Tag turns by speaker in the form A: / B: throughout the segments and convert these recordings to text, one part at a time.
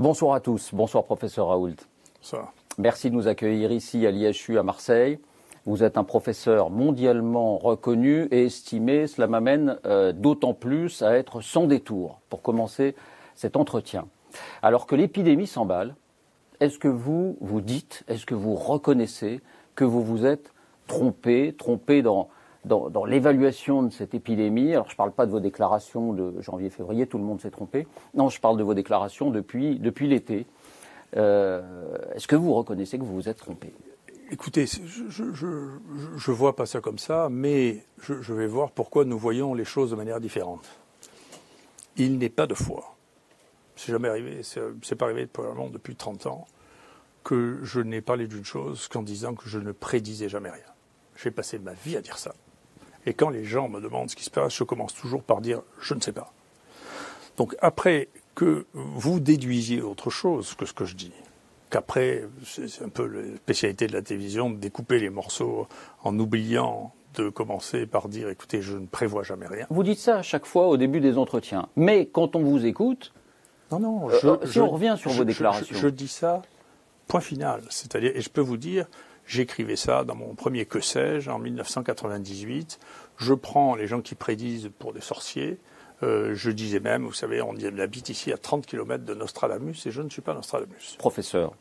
A: Bonsoir à tous, bonsoir professeur Raoult.
B: Ça.
A: Merci de nous accueillir ici à l'IHU à Marseille. Vous êtes un professeur mondialement reconnu et estimé. Cela m'amène d'autant plus à être sans détour pour commencer cet entretien. Alors que l'épidémie s'emballe, est-ce que vous dites, est-ce que vous reconnaissez que vous vous êtes trompé dans l'évaluation de cette épidémie? Alors je ne parle pas de vos déclarations de janvier-février, tout le monde s'est trompé. Non, je parle de vos déclarations depuis l'été. Est-ce que vous reconnaissez que vous vous êtes trompé?
B: Écoutez, je vois pas ça comme ça, mais je vais voir pourquoi nous voyons les choses de manière différente. Il n'est pas de foi. C'est jamais arrivé, c'est pas arrivé probablement depuis 30 ans que je n'ai parlé d'une chose qu'en disant que je ne prédisais jamais rien. J'ai passé ma vie à dire ça. Et quand les gens me demandent ce qui se passe, je commence toujours par dire « je ne sais pas ». Donc après que vous déduisiez autre chose que ce que je dis, qu'après, c'est un peu la spécialité de la télévision, de découper les morceaux en oubliant de commencer par dire « écoutez, je ne prévois jamais rien ».
A: Vous dites ça à chaque fois au début des entretiens. Mais quand on vous écoute,
B: on
A: revient sur vos déclarations.
B: Je dis ça, point final. C'est-à-dire, et je peux vous dire, j'écrivais ça dans mon premier Que sais-je en 1998. Je prends les gens qui prédisent pour des sorciers. Je disais même, vous savez, on habite ici à 30 km de Nostradamus et je ne suis pas Nostradamus.
A: Professeur,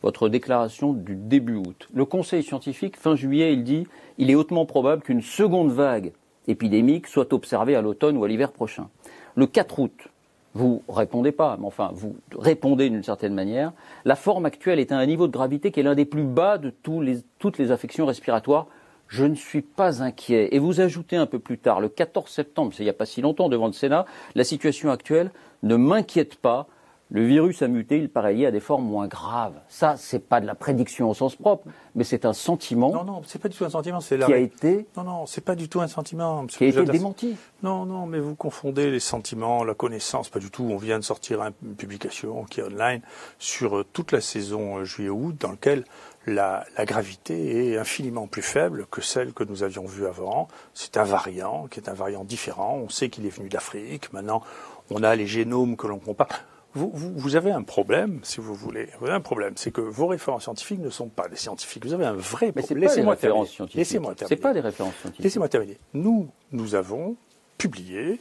A: votre déclaration du début août. Le Conseil scientifique, fin juillet, il dit « Il est hautement probable qu'une seconde vague épidémique soit observée à l'automne ou à l'hiver prochain ». Le 4 août, vous répondez pas, mais enfin, vous répondez d'une certaine manière. La forme actuelle est à un niveau de gravité qui est l'un des plus bas de toutes les affections respiratoires. Je ne suis pas inquiet. Et vous ajoutez un peu plus tard, le 14 septembre, c'est il n'y a pas si longtemps, devant le Sénat, la situation actuelle ne m'inquiète pas. Le virus a muté, il paraît lié à des formes moins graves. Ça, c'est pas de la prédiction au sens propre, mais c'est un sentiment.
B: Non, c'est pas du tout un sentiment,
A: c'est qui a été.
B: Non, c'est pas du tout un sentiment.
A: Qui a été démenti.
B: Non, mais vous confondez les sentiments, la connaissance, pas du tout. On vient de sortir une publication qui est online sur toute la saison juillet-août, dans laquelle la gravité est infiniment plus faible que celle que nous avions vue avant. C'est un variant qui est un variant différent. On sait qu'il est venu d'Afrique. Maintenant, on a les génomes que l'on compare. Vous avez un problème, si vous voulez. Vous avez un problème, c'est que vos références scientifiques ne sont pas des scientifiques. Vous avez un vrai problème.
A: Mais c'est pas des références scientifiques.
B: Laissez-moi terminer.
A: C'est pas des références scientifiques.
B: Laissez-moi terminer. Nous avons publié,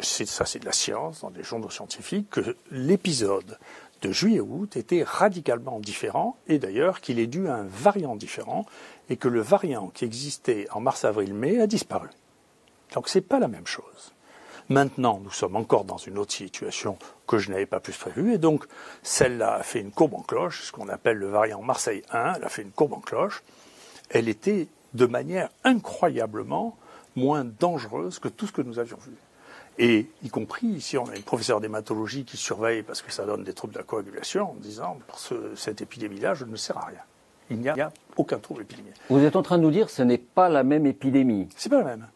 B: c'est de la science, dans des journaux scientifiques, que l'épisode de juillet-août était radicalement différent, et d'ailleurs qu'il est dû à un variant différent, et que le variant qui existait en mars, avril, mai a disparu. Donc c'est pas la même chose. Maintenant, nous sommes encore dans une autre situation que je n'avais pas plus prévue, et donc celle-là a fait une courbe en cloche, ce qu'on appelle le variant Marseille 1, elle a fait une courbe en cloche. Elle était de manière incroyablement moins dangereuse que tout ce que nous avions vu. Et y compris, ici, on a une professeure d'hématologie qui surveille parce que ça donne des troubles de la coagulation, en disant, pour cette épidémie-là, je ne sers à rien. Il n'y a aucun trouble épidémique.
A: Vous êtes en train de nous dire que ce n'est pas la même épidémie.
B: C'est pas la même.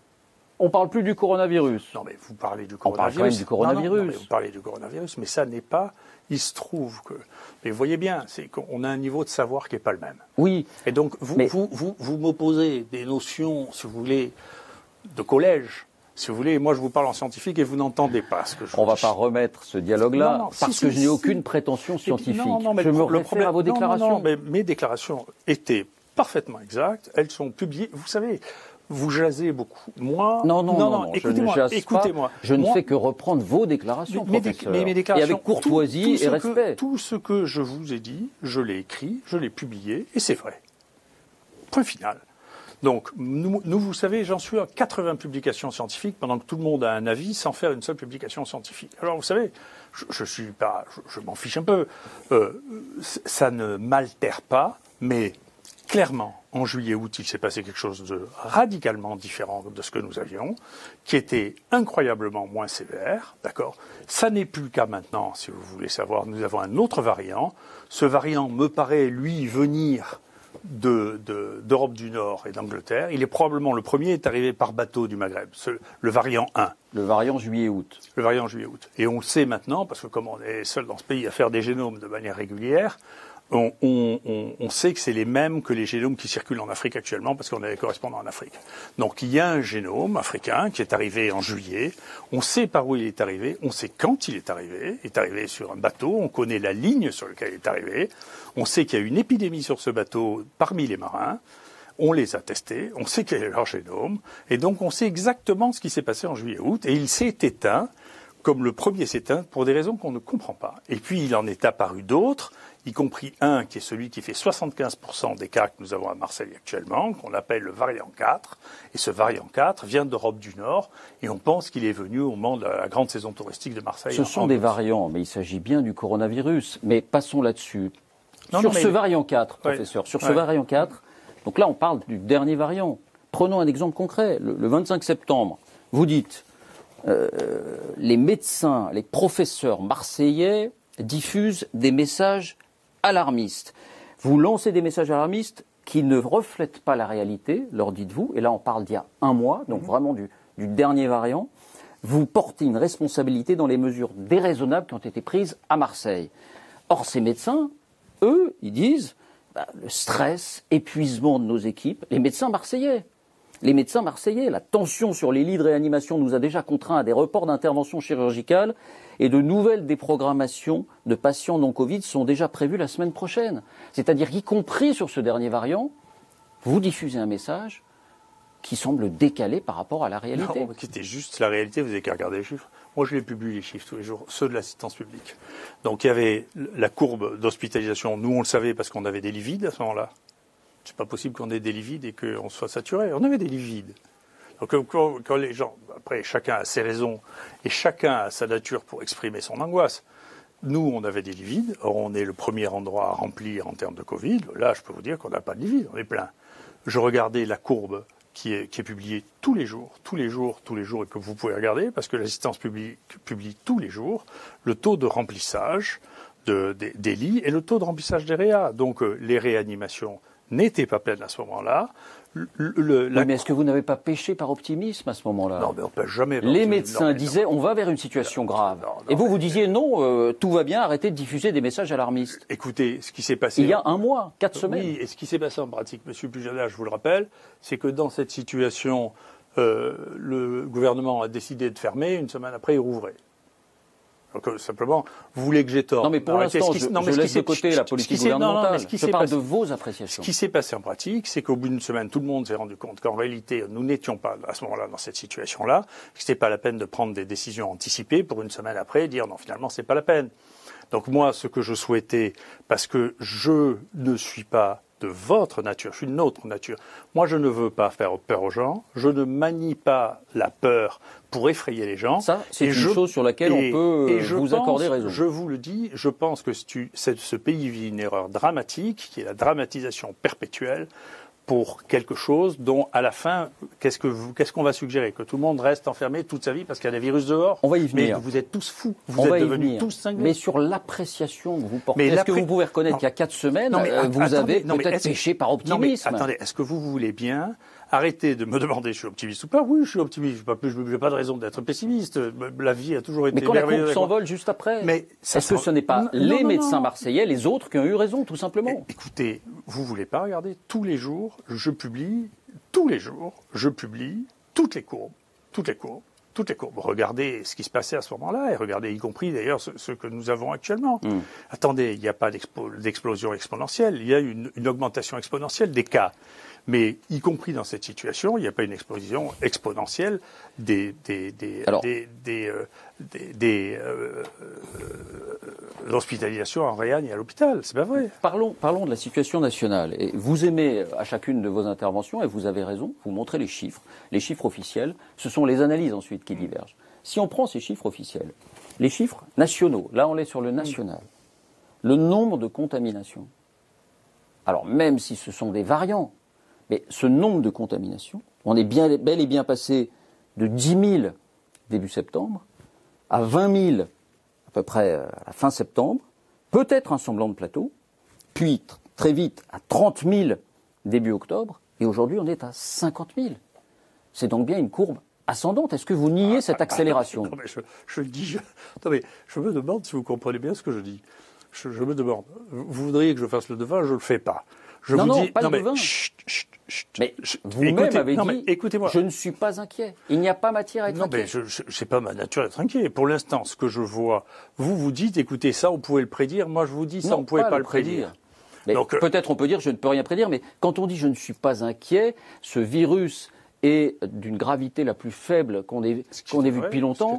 A: On ne parle plus du coronavirus.
B: Non, mais vous parlez du coronavirus.
A: On parle quand même du coronavirus.
B: Non, mais vous parlez du coronavirus, mais ça n'est pas... Il se trouve que... Mais vous voyez bien, c'est qu'on a un niveau de savoir qui n'est pas le même.
A: Oui.
B: Et donc, vous m'opposez des notions, si vous voulez, de collège. Si vous voulez, moi je vous parle en scientifique et vous n'entendez pas ce que je dis.
A: On ne va pas remettre ce dialogue-là parce que je n'ai aucune prétention scientifique.
B: Mais
A: je me réfère à vos déclarations.
B: Non, mais mes déclarations étaient parfaitement exactes. Elles sont publiées. Vous savez... Vous jasez beaucoup. Moi,
A: non, écoutez-moi. Je ne fais que reprendre vos déclarations, professeur.
B: Mes déclarations,
A: et avec courtoisie et respect.
B: Tout ce que je vous ai dit, je l'ai écrit, je l'ai publié, et c'est vrai. Point final. Donc, nous, vous savez, j'en suis à 80 publications scientifiques pendant que tout le monde a un avis sans faire une seule publication scientifique. Alors, vous savez, je m'en fiche un peu. Ça ne m'altère pas, mais clairement, en juillet-août, il s'est passé quelque chose de radicalement différent de ce que nous avions, qui était incroyablement moins sévère, d'accord ? Ça n'est plus le cas maintenant, si vous voulez savoir. Nous avons un autre variant. Ce variant me paraît, lui, venir d'Europe du Nord et d'Angleterre. Il est probablement le premier est arrivé par bateau du Maghreb, le variant 1.
A: Le variant juillet-août.
B: Le variant juillet-août. Et on le sait maintenant, parce que comme on est seul dans ce pays à faire des génomes de manière régulière, on sait que c'est les mêmes que les génomes qui circulent en Afrique actuellement parce qu'on a des correspondants en Afrique. Donc il y a un génome africain qui est arrivé en juillet. On sait par où il est arrivé, on sait quand il est arrivé. Il est arrivé sur un bateau, on connaît la ligne sur laquelle il est arrivé. On sait qu'il y a eu une épidémie sur ce bateau parmi les marins. On les a testés, on sait quel est leur génome. Et donc on sait exactement ce qui s'est passé en juillet-août. Et il s'est éteint, comme le premier s'éteint, pour des raisons qu'on ne comprend pas. Et puis il en est apparu d'autres, y compris un qui est celui qui fait 75% des cas que nous avons à Marseille actuellement, qu'on appelle le variant 4. Et ce variant 4 vient d'Europe du Nord, et on pense qu'il est venu au moment de la grande saison touristique de Marseille.
A: Ce sont des variants, mais il s'agit bien du coronavirus. Mais passons là-dessus. Sur ce variant 4, professeur, sur ce variant 4, donc là on parle du dernier variant. Prenons un exemple concret. Le 25 septembre, vous dites, les médecins, les professeurs marseillais diffusent des messages alarmistes. Vous lancez des messages alarmistes qui ne reflètent pas la réalité, leur dites-vous, et là on parle d'il y a un mois, donc vraiment du dernier variant. Vous portez une responsabilité dans les mesures déraisonnables qui ont été prises à Marseille. Or ces médecins, eux, ils disent le stress, épuisement de nos équipes, les médecins marseillais, la tension sur les lits de réanimation nous a déjà contraints à des reports d'intervention chirurgicale et de nouvelles déprogrammations de patients non Covid sont déjà prévues la semaine prochaine. C'est-à-dire qu'y compris sur ce dernier variant, vous diffusez un message qui semble décalé par rapport à la réalité.
B: Non, qui était juste la réalité, vous n'avez qu'à regarder les chiffres. Moi, je les publie, les chiffres, tous les jours, ceux de l'assistance publique. Donc, il y avait la courbe d'hospitalisation. Nous, on le savait parce qu'on avait des lits vides à ce moment-là. C'est pas possible qu'on ait des lits vides et qu'on soit saturé. On avait des lits vides. Donc, quand les gens, après, chacun a ses raisons et chacun a sa nature pour exprimer son angoisse. Nous, on avait des lits vides. Or, on est le premier endroit à remplir en termes de Covid. Là, je peux vous dire qu'on n'a pas de lits vides. On est plein. Je regardais la courbe qui est publiée tous les jours, et que vous pouvez regarder, parce que l'assistance publique publie tous les jours le taux de remplissage des lits et le taux de remplissage des réas. Donc les réanimations n'étaient pas pleines à ce moment-là.
A: Mais est-ce que vous n'avez pas péché par optimisme à ce moment-là?
B: Non, mais on ne pêche jamais.
A: Les médecins disaient on va vers une situation grave. Et vous disiez non, tout va bien, arrêtez de diffuser des messages alarmistes.
B: Écoutez, ce qui s'est passé...
A: Il y a un mois, 4 semaines.
B: Oui, et ce qui s'est passé en pratique, Monsieur Pujada, je vous le rappelle, c'est que dans cette situation, le gouvernement a décidé de fermer, une semaine après, il rouvrait. Donc, simplement, vous voulez que j'ai tort.
A: Non, mais pour l'instant, je laisse de côté la politique gouvernementale. Je parle de vos appréciations.
B: Ce qui s'est passé en pratique, c'est qu'au bout d'une semaine, tout le monde s'est rendu compte qu'en réalité, nous n'étions pas à ce moment-là dans cette situation-là, que c'était pas la peine de prendre des décisions anticipées pour une semaine après dire non, finalement, c'est pas la peine. Donc moi, ce que je souhaitais, parce que je ne suis pas de votre nature, je suis d'une autre nature. Moi, je ne veux pas faire peur aux gens, je ne manie pas la peur pour effrayer les gens.
A: Ça, c'est une chose sur laquelle on peut vous accorder raison.
B: Je vous le dis, je pense que ce pays vit une erreur dramatique, qui est la dramatisation perpétuelle, pour quelque chose dont, à la fin, qu'est-ce qu'on va suggérer? Que tout le monde reste enfermé toute sa vie parce qu'il y a des virus dehors?
A: On va y venir.
B: Mais vous êtes tous fous. Vous êtes devenus tous cinglés.
A: Mais sur l'appréciation que vous portez, est-ce que vous pouvez reconnaître qu'il y a 4 semaines, vous avez peut-être péché par optimisme?
B: Attendez, est-ce que vous voulez bien arrêter de me demander si je suis optimiste ou pas? Oui, je suis optimiste. Je n'ai pas de raison d'être pessimiste. La vie a toujours été merveilleuse.
A: Mais quand la courbe s'envole juste après, est-ce que ce n'est pas les médecins marseillais, les autres qui ont eu raison, tout simplement?
B: Écoutez, vous voulez pas regarder? Tous les jours, je publie toutes les courbes. Regardez ce qui se passait à ce moment-là et regardez y compris d'ailleurs ce que nous avons actuellement. Attendez, il n'y a pas d'explosion exponentielle, il y a une augmentation exponentielle des cas. Mais y compris dans cette situation, il n'y a pas une explosion exponentielle des hospitalisations en réan et à l'hôpital. C'est pas vrai.
A: Parlons de la situation nationale. Et vous aimez à chacune de vos interventions, et vous avez raison, vous montrez les chiffres officiels. Ce sont les analyses ensuite qui divergent. Si on prend ces chiffres officiels, les chiffres nationaux, là on est sur le national, le nombre de contaminations. Alors même si ce sont des variants, mais ce nombre de contaminations, on est bel et bien passé de 10 000 début septembre à 20 000 à peu près à la fin septembre, peut-être un semblant de plateau, puis très vite à 30 000 début octobre, et aujourd'hui on est à 50 000. C'est donc bien une courbe ascendante. Est-ce que vous niez cette accélération?
B: Non, mais je me demande si vous comprenez bien ce que je dis. je me demande, vous voudriez que je fasse le devin, je ne le fais pas. Je
A: non,
B: vous
A: non,
B: dis,
A: pas
B: non,
A: le
B: mais,
A: devin. Mais vous-même
B: écoutez,
A: avez
B: non,
A: dit,
B: mais écoutez-moi.
A: je ne suis pas inquiet. Il n'y a pas matière à être
B: Non,
A: inquiet.
B: mais c'est pas ma nature d'être inquiet. Pour l'instant, ce que je vois, vous dites, écoutez, ça, on pouvait le prédire. Moi, je vous dis, ça, on ne pouvait pas le prédire.
A: Mais
B: Donc,
A: peut-être on peut dire, je ne peux rien prédire, mais quand on dit je ne suis pas inquiet, ce virus est d'une gravité la plus faible qu'on ait vu depuis longtemps.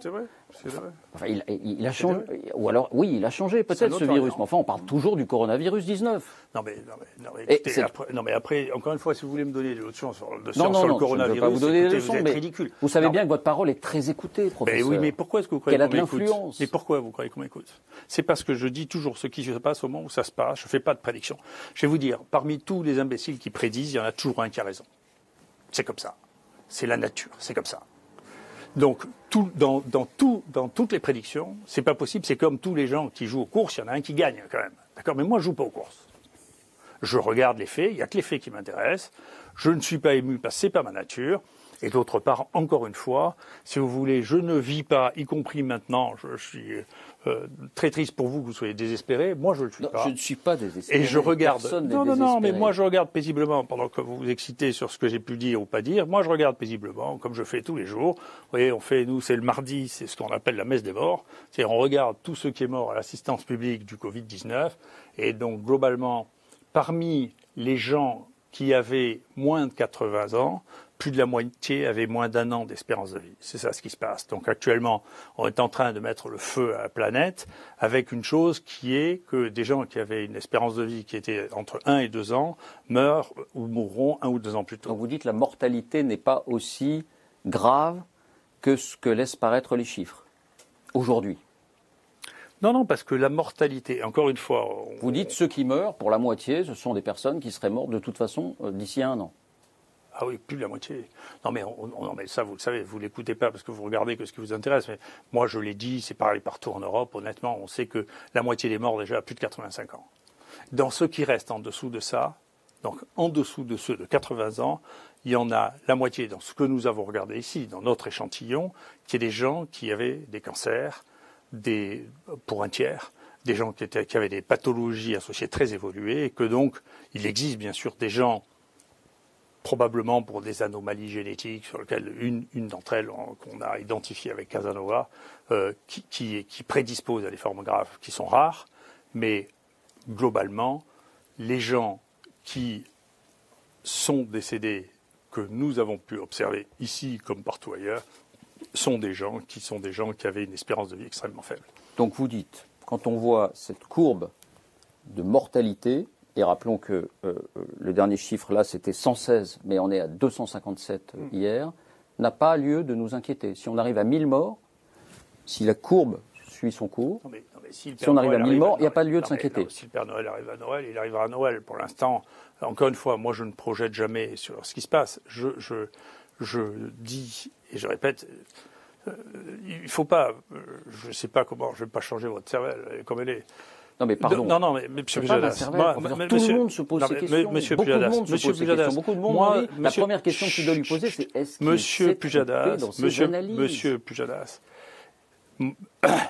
A: Enfin, il a changé. Ou alors, oui, il a changé peut-être ce virus. Mais enfin, on parle toujours du coronavirus 19.
B: Non, mais après, encore une fois, si vous voulez me donner des leçons sur le coronavirus,
A: je ne veux pas vous donner des leçons,
B: vous êtes
A: mais
B: ridicule.
A: Vous savez bien que votre parole est très écoutée, professeur.
B: Oui, mais pourquoi est-ce que vous croyez
A: qu'on
B: m'écoute? Mais pourquoi vous croyez qu'on m'écoute? C'est parce que je dis toujours ce qui se passe au moment où ça se passe. Je ne fais pas de prédiction. Je vais vous dire, parmi tous les imbéciles qui prédisent, il y en a toujours un qui a raison. C'est comme ça. C'est la nature. C'est comme ça. Donc, dans toutes les prédictions, c'est pas possible. C'est comme tous les gens qui jouent aux courses, il y en a un qui gagne quand même. D'accord? Mais moi, je joue pas aux courses. Je regarde les faits. Il n'y a que les faits qui m'intéressent. Je ne suis pas ému parce que c'est pas ma nature. Et d'autre part, encore une fois, si vous voulez, je ne vis pas, y compris maintenant, je suis très triste pour vous que vous soyez désespérés. Moi, je ne le suis pas.
A: Je ne suis pas désespéré.
B: Et je regarde.
A: Non,
B: mais moi, je regarde paisiblement pendant que vous vous excitez sur ce que j'ai pu dire ou pas dire. Moi, je regarde paisiblement, comme je fais tous les jours. Vous voyez, nous, c'est le mardi, c'est ce qu'on appelle la messe des morts. C'est-à-dire, on regarde tous ceux qui est mort à l'assistance publique du Covid-19. Et donc, globalement, parmi les gens qui avaient moins de 80 ans, plus de la moitié avaient moins d'un an d'espérance de vie. C'est ça ce qui se passe. Donc actuellement, on est en train de mettre le feu à la planète avec une chose qui est que des gens qui avaient une espérance de vie qui était entre 1 et 2 ans meurent ou mourront 1 ou 2 ans plus tôt.
A: Donc vous dites que la mortalité n'est pas aussi grave que ce que laissent paraître les chiffres aujourd'hui.
B: Non, parce que la mortalité, encore une fois...
A: Vous dites ceux qui meurent, pour la moitié, ce sont des personnes qui seraient mortes de toute façon d'ici 1 an.
B: Ah oui, plus de la moitié. Non mais ça, vous le savez, vous l'écoutez pas parce que vous regardez que ce qui vous intéresse. Mais moi, je l'ai dit, c'est pareil partout en Europe. Honnêtement, on sait que la moitié des morts déjà a plus de 85 ans. Dans ceux qui restent en dessous de ça, donc en dessous de ceux de 80 ans, il y en a la moitié dans ce que nous avons regardé ici, dans notre échantillon, qui est des gens qui avaient des cancers, pour un tiers, des gens qui avaient des pathologies associées très évoluées, et que donc il existe bien sûr des gens probablement pour des anomalies génétiques sur lesquelles une d'entre elles qu'on a identifiée avec Casanova, qui prédispose à des formes graves qui sont rares, mais globalement, les gens qui sont décédés, que nous avons pu observer ici comme partout ailleurs, sont des gens qui avaient une espérance de vie extrêmement faible.
A: Donc vous dites, quand on voit cette courbe de mortalité, et rappelons que le dernier chiffre là c'était 116, mais on est à 257 hier, n'a pas lieu de nous inquiéter. Si on arrive à 1000 morts, si la courbe suit son cours, si on arrive à 1000 morts, il n'y a pas lieu de s'inquiéter.
B: Si le Père Noël arrive à Noël, il arrivera à Noël. Pour l'instant, encore une fois, moi je ne projette jamais sur ce qui se passe. Je dis, et je répète, il ne faut pas, je ne sais pas comment, je ne vais pas changer votre cervelle, elle est comme elle est.
A: Non mais pardon.
B: Non mais Monsieur Pujadas,
A: tout le monde se pose ces questions. Beaucoup de monde se pose ces questions. Beaucoup de monde. La première question que tu dois lui poser, c'est est-ce qu'il s'est trompé dans ses analyses ?
B: Monsieur Pujadas,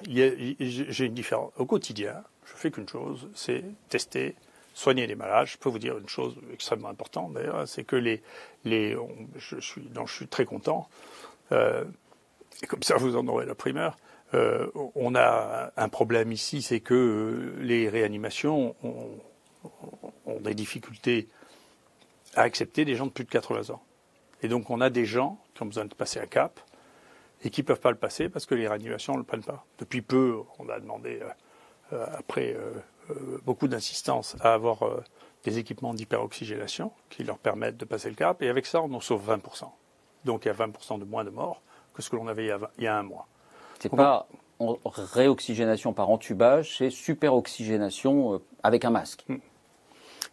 B: j'ai une différence. Au quotidien, je fais qu'une chose, c'est tester, soigner les malades. Je peux vous dire une chose extrêmement importante d'ailleurs, c'est que je suis très content. Et comme ça, vous en aurez la primeur. On a un problème ici, c'est que les réanimations ont des difficultés à accepter des gens de plus de 80 ans. Et donc on a des gens qui ont besoin de passer un cap et qui ne peuvent pas le passer parce que les réanimations ne le prennent pas. Depuis peu, on a demandé, après beaucoup d'insistance, à avoir des équipements d'hyperoxygénation qui leur permettent de passer le cap. Et avec ça, on en sauve 20%. Donc il y a 20% de moins de morts que ce que l'on avait il y a un mois.
A: C'est pas réoxygénation par entubage, c'est superoxygénation avec un masque.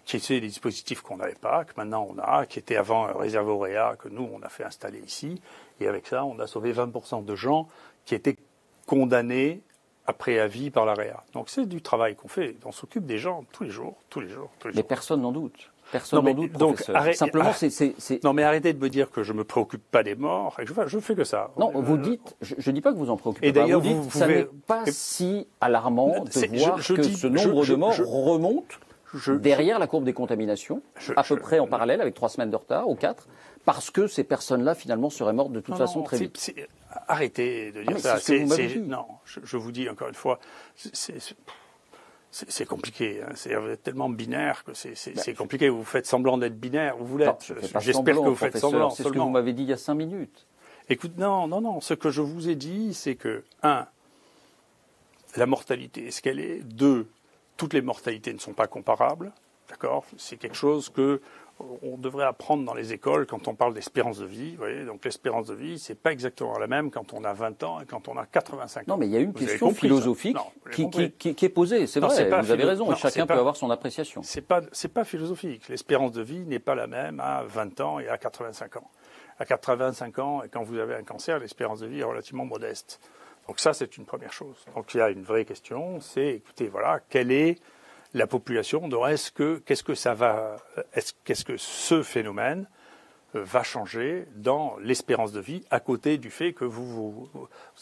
B: Qui étaient des dispositifs qu'on n'avait pas, que maintenant on a, qui étaient avant réservés au réa, que nous on a fait installer ici. Et avec ça, on a sauvé 20% de gens qui étaient condamnés après avis par la réa. Donc c'est du travail qu'on fait. On s'occupe des gens tous les jours.
A: Mais personne n'en doute. Personne n'en doute, professeur. Simplement,
B: Non, mais arrêtez de me dire que je me préoccupe pas des morts. Je fais que ça.
A: Non, vous dites, je dis pas que vous en préoccupez pas. Vous dites, ça n'est pas si alarmant de voir que ce nombre de morts remonte derrière la courbe des contaminations, à peu près en parallèle, avec 3 semaines de retard, ou 4, parce que ces personnes-là, finalement, seraient mortes de toute façon très vite.
B: Arrêtez de dire ça.
A: C'est ce que vous m'avez dit.
B: Non, je vous dis encore une fois, c'est compliqué. Hein. Vous êtes tellement binaire que c'est compliqué. Vous faites semblant d'être binaire. Vous l'êtes. J'espère que vous faites semblant.
A: C'est ce que vous m'avez dit il y a 5 minutes.
B: Écoute, non. Ce que je vous ai dit, c'est que, 1, la mortalité est ce qu'elle est. 2, toutes les mortalités ne sont pas comparables. D'accord ? C'est quelque chose que on devrait apprendre dans les écoles quand on parle d'espérance de vie. Vous voyez, donc l'espérance de vie, c'est pas exactement la même quand on a 20 ans et quand on a 85 ans.
A: Non, mais il y a une question philosophique qui est posée. C'est vrai, vous avez raison, et chacun peut avoir son appréciation.
B: C'est pas philosophique. L'espérance de vie n'est pas la même à 20 ans et à 85 ans. À 85 ans, et quand vous avez un cancer, l'espérance de vie est relativement modeste. Donc ça, c'est une première chose. Donc il y a une vraie question, c'est, écoutez, voilà, quelle est la population, qu'est-ce que ce phénomène va changer dans l'espérance de vie, à côté du fait que vous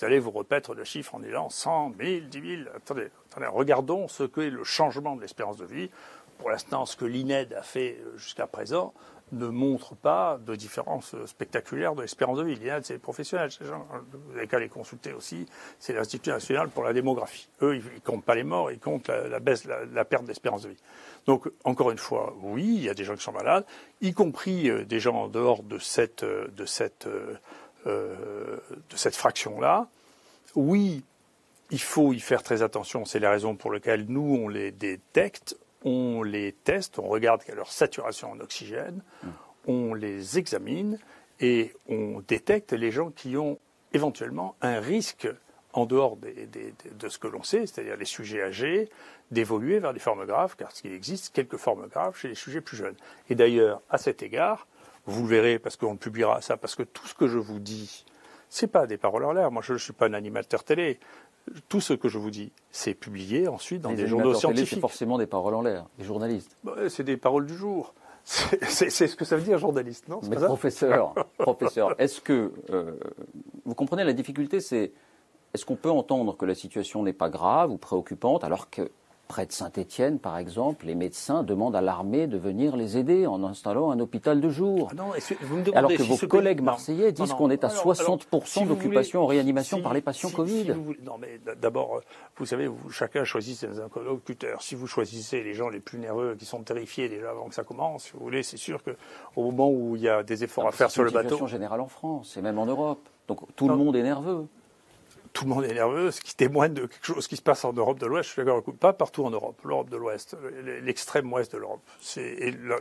B: allez vous repaître le chiffre en disant 100, 1000, 10 000. Attendez, regardons ce qu'est le changement de l'espérance de vie. Pour l'instant, ce que l'INED a fait jusqu'à présent ne montre pas de différence spectaculaire de l'espérance de vie. L'INED, c'est les professionnels, ces gens, vous n'avez qu'à les consulter aussi, c'est l'Institut national pour la démographie. Eux, ils ne comptent pas les morts, ils comptent la perte d'espérance de vie. Donc, encore une fois, oui, il y a des gens qui sont malades, y compris des gens en dehors de cette fraction-là. Oui, il faut y faire très attention, c'est la raison pour laquelle nous, on les détecte. On les teste, on regarde leur saturation en oxygène, on les examine et on détecte les gens qui ont éventuellement un risque en dehors de ce que l'on sait, c'est-à-dire les sujets âgés, d'évoluer vers des formes graves, car il existe quelques formes graves chez les sujets plus jeunes. Et d'ailleurs, à cet égard, vous le verrez parce qu'on publiera ça, parce que tout ce que je vous dis, c'est pas des paroles en l'air. Moi, je ne suis pas un animateur télé. Tout ce que je vous dis, c'est publié ensuite dans des journaux scientifiques.
A: C'est forcément des paroles en l'air, les journalistes.
B: C'est des paroles du jour. C'est ce que ça veut dire, journaliste, non?
A: Mais professeur, est-ce que vous comprenez la difficulté, est-ce qu'on peut entendre que la situation n'est pas grave ou préoccupante, alors que près de Saint-Étienne, par exemple, les médecins demandent à l'armée de venir les aider en installant un hôpital de jour. Alors que vos collègues marseillais disent qu'on est à 60% d'occupation en réanimation par les patients Covid.
B: Non, mais d'abord, vous savez, chacun choisit ses interlocuteurs. Si vous choisissez les gens les plus nerveux, qui sont terrifiés déjà avant que ça commence, si vous voulez, c'est sûr qu'au moment où il y a des efforts à faire sur le bateau...
A: C'est une situation générale en France, et même en Europe. Donc tout le monde est nerveux.
B: Tout le monde est nerveux, ce qui témoigne de quelque chose qui se passe en Europe de l'Ouest. Je suis d'accord, pas partout en Europe, l'Europe de l'Ouest, l'extrême ouest de l'Europe.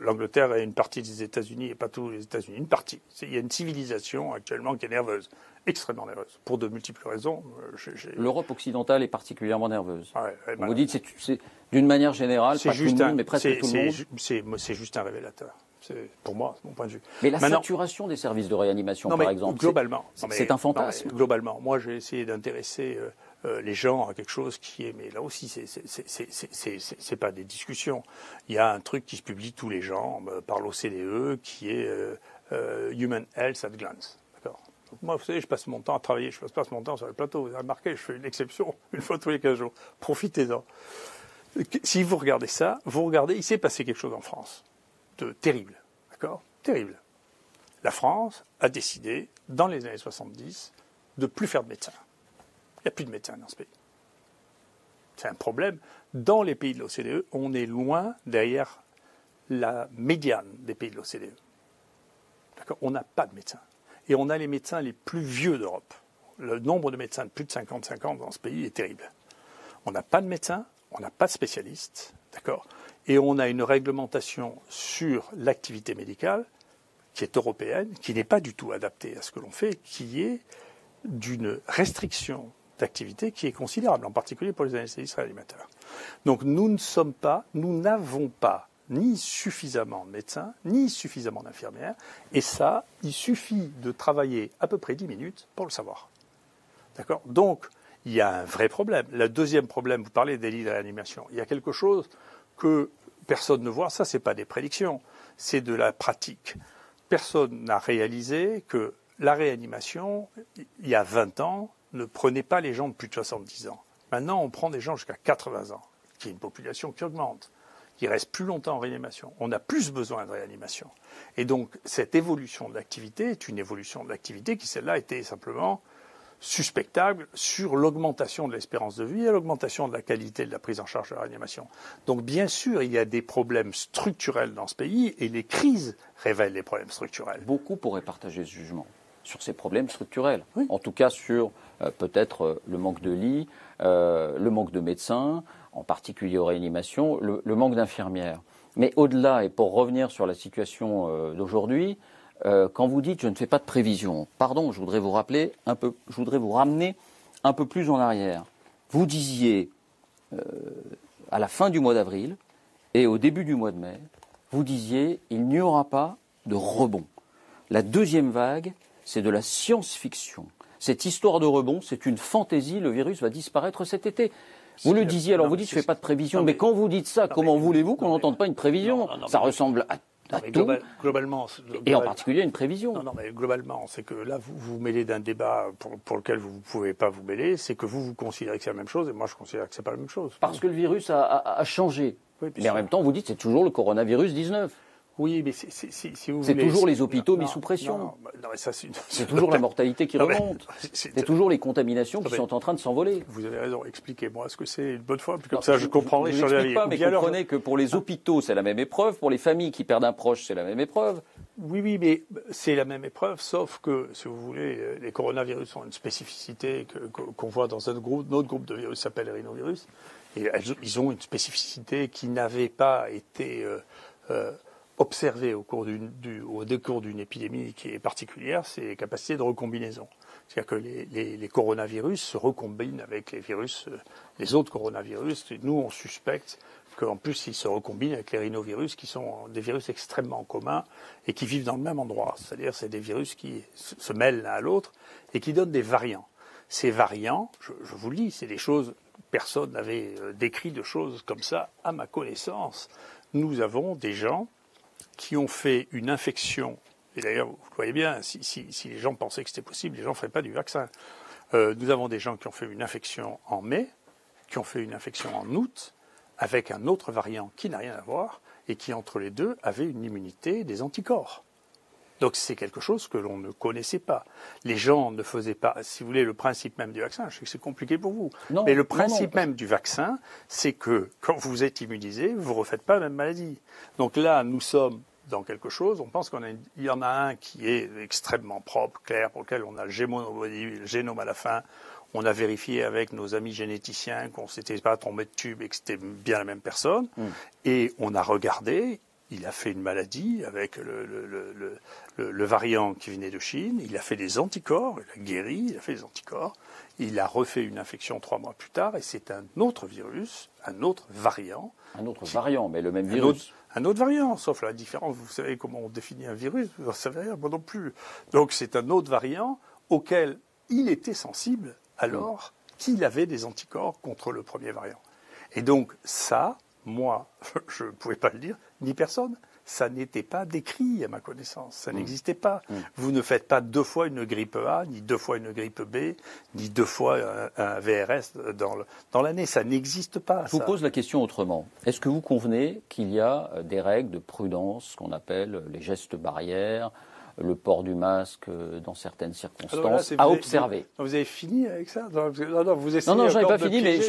B: L'Angleterre est une partie des États-Unis et pas tous les États-Unis, une partie. Il y a une civilisation actuellement qui est nerveuse, extrêmement nerveuse, pour de multiples raisons.
A: L'Europe occidentale est particulièrement nerveuse.
B: Ouais,
A: vous dites, c'est d'une manière générale, pas tout le monde, mais presque tout le monde.
B: C'est juste un révélateur. Pour moi, c'est mon point de vue.
A: Mais la saturation des services de réanimation, par exemple,
B: globalement,
A: c'est un fantasme.
B: Globalement, moi, j'ai essayé d'intéresser les gens à quelque chose qui est, mais là aussi, c'est pas des discussions. Il y a un truc qui se publie tous les ans par l'OCDE, qui est Human Health at Glance. D'accord. Donc moi, vous savez, je passe mon temps à travailler, je passe pas mon temps sur le plateau. Vous avez remarqué, je fais une exception une fois tous les 15 jours. Profitez-en. Si vous regardez ça, il s'est passé quelque chose en France. Terrible, d'accord ? Terrible. La France a décidé, dans les années 70, de plus faire de médecins. Il n'y a plus de médecins dans ce pays. C'est un problème. Dans les pays de l'OCDE, on est loin derrière la médiane des pays de l'OCDE. D'accord ? On n'a pas de médecins. Et on a les médecins les plus vieux d'Europe. Le nombre de médecins de plus de 55 ans dans ce pays est terrible. On n'a pas de médecins, on n'a pas de spécialistes, d'accord ? Et on a une réglementation sur l'activité médicale qui est européenne, qui n'est pas du tout adaptée à ce que l'on fait, qui est d'une restriction d'activité qui est considérable, en particulier pour les anesthésistes réanimateurs. Donc nous n'avons pas ni suffisamment de médecins, ni suffisamment d'infirmières, et ça, il suffit de travailler à peu près 10 minutes pour le savoir. D'accord ? Donc, il y a un vrai problème. Le deuxième problème, vous parlez des lits de réanimation. Il y a quelque chose que personne ne voit, ça, c'est pas des prédictions. c'est de la pratique. Personne n'a réalisé que la réanimation, il y a 20 ans, ne prenait pas les gens de plus de 70 ans. Maintenant, on prend des gens jusqu'à 80 ans, qui est une population qui augmente. Ils restent plus longtemps en réanimation. On a plus besoin de réanimation. Et donc, cette évolution de l'activité est une évolution de l'activité qui, celle-là, était simplement suspectable sur l'augmentation de l'espérance de vie et l'augmentation de la qualité de la prise en charge de la réanimation. Donc, bien sûr, il y a des problèmes structurels dans ce pays et les crises révèlent les problèmes structurels.
A: Beaucoup pourraient partager ce jugement sur ces problèmes structurels.
B: Oui.
A: En tout cas, sur peut-être le manque de lits, le manque de médecins, en particulier aux réanimations, le manque d'infirmières. Mais au-delà, et pour revenir sur la situation d'aujourd'hui, quand vous dites « je ne fais pas de prévision », pardon, je voudrais vous ramener un peu plus en arrière. Vous disiez, à la fin du mois d'avril et au début du mois de mai, vous disiez « il n'y aura pas de rebond ». La deuxième vague, c'est de la science-fiction. Cette histoire de rebond, c'est une fantaisie, le virus va disparaître cet été. Vous le disiez, alors vous dites je ne fais pas de prévision, mais quand vous dites ça, comment voulez-vous qu'on n'entende pas une prévision? Ça ressemble à tout,
B: globalement,
A: et en particulier une prévision.
B: Non, mais globalement, c'est que là, vous vous mêlez d'un débat pour lequel vous ne pouvez pas vous mêler, c'est que vous considérez que c'est la même chose, et moi je considère que ce n'est pas la même chose.
A: Parce que le virus a changé.
B: Oui,
A: mais en même temps, vous dites c'est toujours le coronavirus 19.
B: Oui, mais si vous
A: c'est
B: voulez,
A: toujours les hôpitaux mis sous pression. C'est toujours la mortalité qui remonte. C'est toujours les contaminations qui sont en train de s'envoler.
B: Vous avez raison. Expliquez-moi ce que c'est une bonne fois. Puis comme ça, je comprendrai.
A: Je ne vous explique pas, mais comprenez que pour les hôpitaux, c'est la même épreuve. Pour les familles qui perdent un proche, c'est la même épreuve.
B: Oui, mais c'est la même épreuve, sauf que, si vous voulez, les coronavirus ont une spécificité qu'on voit dans notre groupe de virus s'appelle les rhinovirus. Et ils ont une spécificité qui n'avait pas été observé au cours d'une épidémie qui est particulière, c'est les capacités de recombinaison. C'est-à-dire que les coronavirus se recombinent avec les autres coronavirus. Et nous, on suspecte qu'en plus, ils se recombinent avec les rhinovirus, qui sont des virus extrêmement communs et qui vivent dans le même endroit. C'est-à-dire c'est des virus qui se mêlent l'un à l'autre et qui donnent des variants. Ces variants, je vous le dis, c'est des choses, personne n'avait décrit de choses comme ça à ma connaissance. Nous avons des gens qui ont fait une infection, et d'ailleurs, vous le voyez bien, si les gens pensaient que c'était possible, les gens ne feraient pas du vaccin. Nous avons des gens qui ont fait une infection en mai, qui ont fait une infection en août, avec un autre variant qui n'a rien à voir, et qui, entre les deux, avait une immunité des anticorps. Donc c'est quelque chose que l'on ne connaissait pas. Les gens ne faisaient pas, si vous voulez, le principe même du vaccin, je sais que c'est compliqué pour vous, mais le principe même du vaccin, c'est que quand vous êtes immunisé, vous ne refaites pas la même maladie. Donc là, nous sommes dans quelque chose, on pense qu'il y en a un qui est extrêmement propre, clair, pour lequel on a le génome à la fin. On a vérifié avec nos amis généticiens qu'on ne s'était pas trompé de tube et que c'était bien la même personne. Et on a regardé. Il a fait une maladie avec le variant qui venait de Chine. Il a fait des anticorps, il a guéri, il a fait des anticorps. Il a refait une infection 3 mois plus tard et c'est un autre virus, un autre variant.
A: Un autre variant, mais le même virus.
B: Un autre variant, sauf la différence, vous savez comment on définit un virus, vous ne savez rien, moi non plus. Donc c'est un autre variant auquel il était sensible alors qu'il avait des anticorps contre le premier variant. Et donc ça, moi, je ne pouvais pas le dire, ni personne. Ça n'était pas décrit à ma connaissance. Ça n'existait pas. Vous ne faites pas 2 fois une grippe A, ni 2 fois une grippe B, ni 2 fois un VRS dans l'année. Ça n'existe pas.
A: Je vous pose la question autrement. Est-ce que vous convenez qu'il y a des règles de prudence, qu'on appelle les gestes barrières, le port du masque dans certaines circonstances, à observer?
B: Vous avez fini avec ça?
A: Non, je n'avais pas fini, mais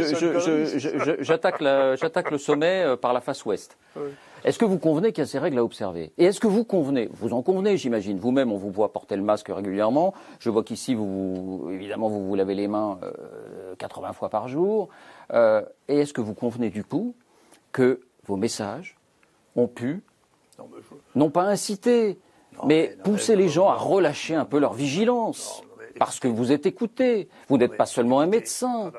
A: j'attaque le sommet par la face ouest. Oui. Est-ce que vous convenez qu'il y a ces règles à observer? Et est-ce que vous convenez, vous en convenez, j'imagine, vous-même, on vous voit porter le masque régulièrement. Je vois qu'ici, évidemment, vous lavez les mains 80 fois par jour. Et est-ce que vous convenez du coup que vos messages ont pu, non pas inciter, mais pousser les gens à relâcher un peu leur vigilance? Parce que vous êtes écouté. Vous n'êtes pas seulement un médecin.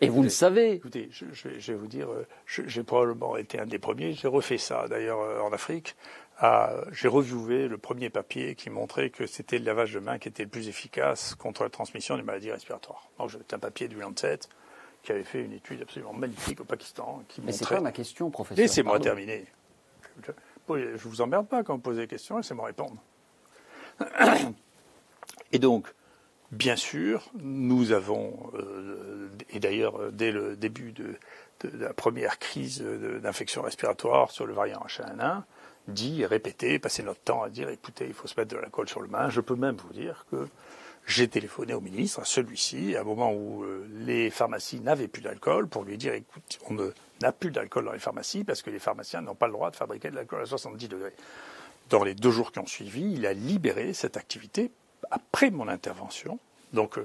A: Et vous le savez.
B: Écoutez, je vais vous dire, j'ai probablement été un des premiers. J'ai refait ça, d'ailleurs, en Afrique. J'ai revu le premier papier qui montrait que c'était le lavage de mains qui était le plus efficace contre la transmission des maladies respiratoires. Donc, c'était un papier du Lancet qui avait fait une étude absolument magnifique au Pakistan.
A: Mais c'est pas ma question, professeur.
B: Laissez-moi terminer. je vous emmerde pas quand vous posez des questions, laissez-moi répondre. Et donc, bien sûr, nous avons, et d'ailleurs dès le début de la première crise d'infection respiratoire sur le variant H1N1, dit et répété, passé notre temps à dire, écoutez, il faut se mettre de l'alcool sur le main. Je peux même vous dire que j'ai téléphoné au ministre, à celui-ci, à un moment où les pharmacies n'avaient plus d'alcool, pour lui dire, écoute, on n'a plus d'alcool dans les pharmacies parce que les pharmaciens n'ont pas le droit de fabriquer de l'alcool à 70 degrés. Dans les 2 jours qui ont suivi, il a libéré cette activité après mon intervention. Donc,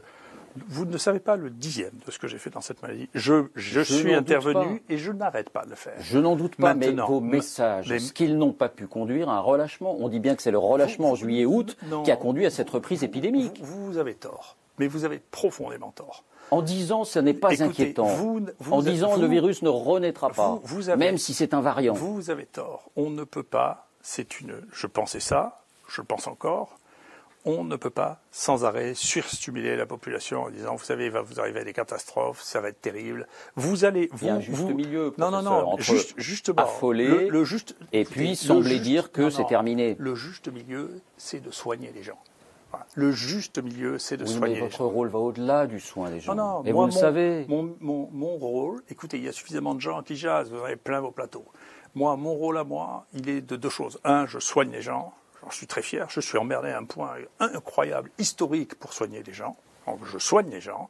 B: vous ne savez pas le 10e de ce que j'ai fait dans cette maladie. Je suis intervenu et je n'arrête pas de le faire.
A: Je n'en doute pas,
B: maintenant,
A: mais vos messages, est-ce qu'ils n'ont pas pu conduire à un relâchement? On dit bien que c'est le relâchement en juillet-août qui a conduit à cette reprise épidémique.
B: Vous avez tort, mais vous avez profondément tort.
A: En disant ce n'est pas inquiétant. En disant le virus ne renaîtra pas, même si c'est un variant.
B: Vous avez tort. On ne peut pas, je pensais ça, je le pense encore, on ne peut pas sans arrêt surstimuler la population en disant, vous savez, il va vous arriver des catastrophes, ça va être terrible. Vous allez,
A: il y a un juste milieu,
B: non,
A: entre
B: justement,
A: affoler et puis sembler dire que c'est terminé.
B: Le juste milieu, c'est de soigner les gens. Voilà. Le juste milieu, c'est de soigner les gens.
A: Votre rôle va au-delà du soin des gens.
B: Non,
A: et vous le savez.
B: Mon rôle, écoutez, il y a suffisamment de gens qui jassent, vous en avez plein vos plateaux. Moi, mon rôle à moi, il est de 2 choses. 1, je soigne les gens. Je suis très fier, je suis emmerdé à un point incroyable, historique pour soigner les gens. Donc, je soigne les gens.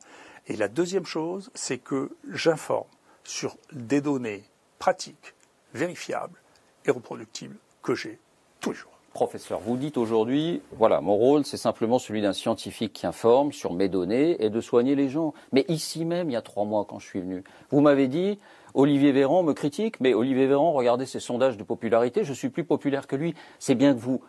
B: Et la deuxième chose, c'est que j'informe sur des données pratiques, vérifiables et reproductibles que j'ai tous les jours.
A: Professeur, vous dites aujourd'hui, voilà, mon rôle, c'est simplement celui d'un scientifique qui informe sur mes données et de soigner les gens. Mais ici même, il y a 3 mois, quand je suis venu, vous m'avez dit, Olivier Véran me critique, mais Olivier Véran, regardez ses sondages de popularité, je suis plus populaire que lui. C'est bien que vous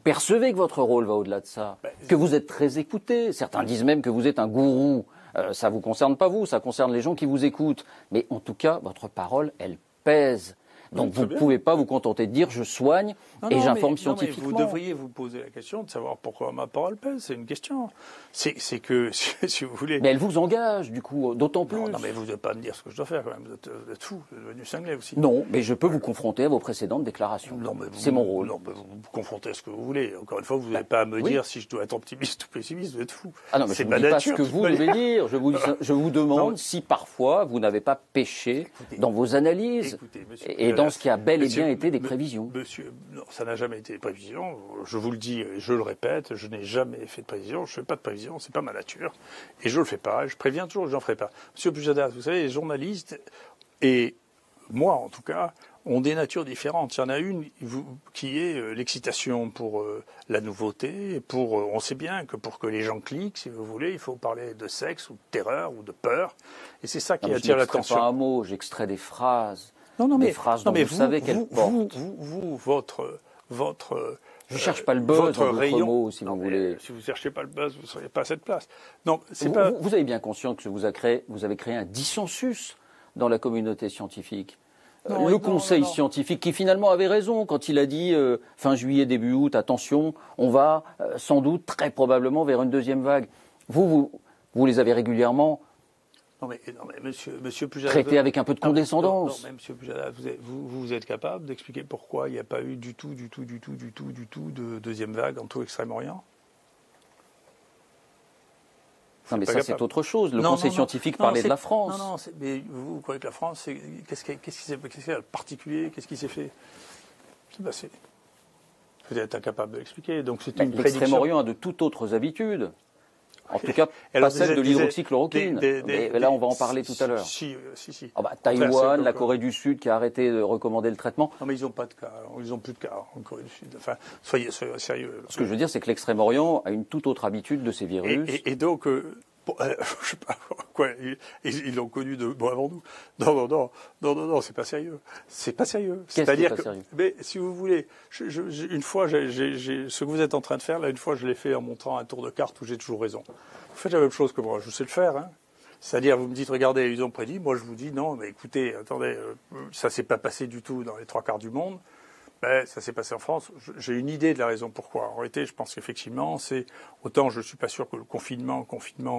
A: percevez que votre rôle va au-delà de ça, que vous êtes très écouté. Certains disent même que vous êtes un gourou. Ça ne vous concerne pas vous, ça concerne les gens qui vous écoutent. Mais en tout cas, votre parole, elle pèse. Donc vous ne pouvez pas vous contenter de dire je soigne et j'informe scientifiquement.
B: Vous devriez vous poser la question de savoir pourquoi ma parole pèse. C'est une question. C'est que, si vous voulez...
A: Mais elle vous engage, du coup, d'autant plus.
B: Non, mais vous ne devez pas me dire ce que je dois faire quand même. Vous êtes fou, vous êtes devenu cinglé aussi.
A: Non, mais je peux vous confronter à vos précédentes déclarations. C'est mon rôle.
B: Non, mais vous me confrontez à ce que vous voulez. Encore une fois, vous n'avez pas à me dire si je dois être optimiste ou pessimiste. Vous êtes fou.
A: Ah non, mais je ne vous dis pas ce que vous devez dire. Je vous demande si parfois vous n'avez pas péché dans vos analyses et dans ce qui a bel et bien été des prévisions.
B: Monsieur, non, ça n'a jamais été des prévisions. Je vous le dis et je le répète, je n'ai jamais fait de prévision. Je ne fais pas de prévision, c'est pas ma nature. Et je ne le fais pas. Je préviens toujours que je n'en ferai pas. Monsieur Pujadas, vous savez, les journalistes, et moi en tout cas, ont des natures différentes. Il y en a une qui est l'excitation pour la nouveauté. On sait bien que pour que les gens cliquent, si vous voulez, il faut parler de sexe ou de terreur ou de peur. Et c'est ça qui attire l'attention.
A: Je n'extrais pas un mot, j'extrais des phrases.
B: Des
A: phrases dont vous savez qu'elles portent. Je ne cherche pas le buzz dans votre mot, si vous voulez.
B: Si vous ne cherchez pas le buzz, vous ne seriez pas à cette place. Non,
A: vous avez bien conscience que vous avez créé un dissensus dans la communauté scientifique. Le conseil scientifique qui finalement avait raison quand il a dit fin juillet, début août, attention, on va sans doute très probablement vers une deuxième vague. Vous les avez régulièrement
B: Non mais monsieur Pujadas,
A: traité avec un peu de condescendance.
B: Non mais monsieur Pujadas, vous êtes capable d'expliquer pourquoi il n'y a pas eu du tout de deuxième vague en tout Extrême-Orient?
A: Non mais ça c'est autre chose. Le conseil scientifique parlait de la France.
B: Non, mais vous croyez que la France, qu'est-ce qui s'est fait de particulier? Qu'est-ce qui s'est fait? C'est passé. Vous êtes incapable de l'expliquer. Donc c'est une prédiction.
A: L'Extrême-Orient a de toutes autres habitudes. En tout cas, pas celle de l'hydroxychloroquine. Mais là, on va en parler tout à l'heure.
B: Si.
A: Taïwan, la Corée du Sud qui a arrêté de recommander le traitement.
B: Non, mais ils n'ont pas de cas. Ils n'ont plus de cas en Corée du Sud. Enfin, soyez sérieux.
A: Ce que je veux dire, c'est que l'Extrême-Orient a une toute autre habitude de ces virus.
B: Et donc, je sais pas quoi, ils l'ont connu avant nous. Non, c'est pas sérieux. C'est pas sérieux.
A: C'est-à-dire que,
B: mais si vous voulez, une fois, ce que vous êtes en train de faire là, une fois, je l'ai fait en montrant un tour de carte où j'ai toujours raison. Vous faites la même chose que moi, je sais le faire. Hein. C'est-à-dire, vous me dites, regardez, ils ont prédit. Moi, je vous dis, non, mais écoutez, attendez, ça s'est pas passé du tout dans les 3/4 du monde. Ben, ça s'est passé en France. J'ai une idée de la raison pourquoi. En réalité, je pense qu'effectivement, autant je ne suis pas sûr que le confinement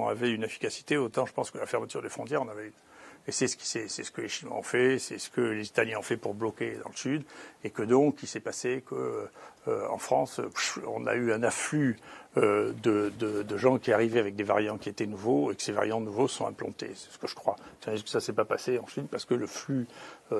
B: avait une efficacité, autant je pense que la fermeture des frontières en avait une. Et c'est ce que les Chinois ont fait, c'est ce que les Italiens ont fait pour bloquer dans le sud, et que donc il s'est passé que en France, on a eu un afflux de gens qui arrivaient avec des variants qui étaient nouveaux, et que ces variants nouveaux sont implantés. C'est ce que je crois. C'est-à-dire que ça s'est pas passé en Chine parce que le flux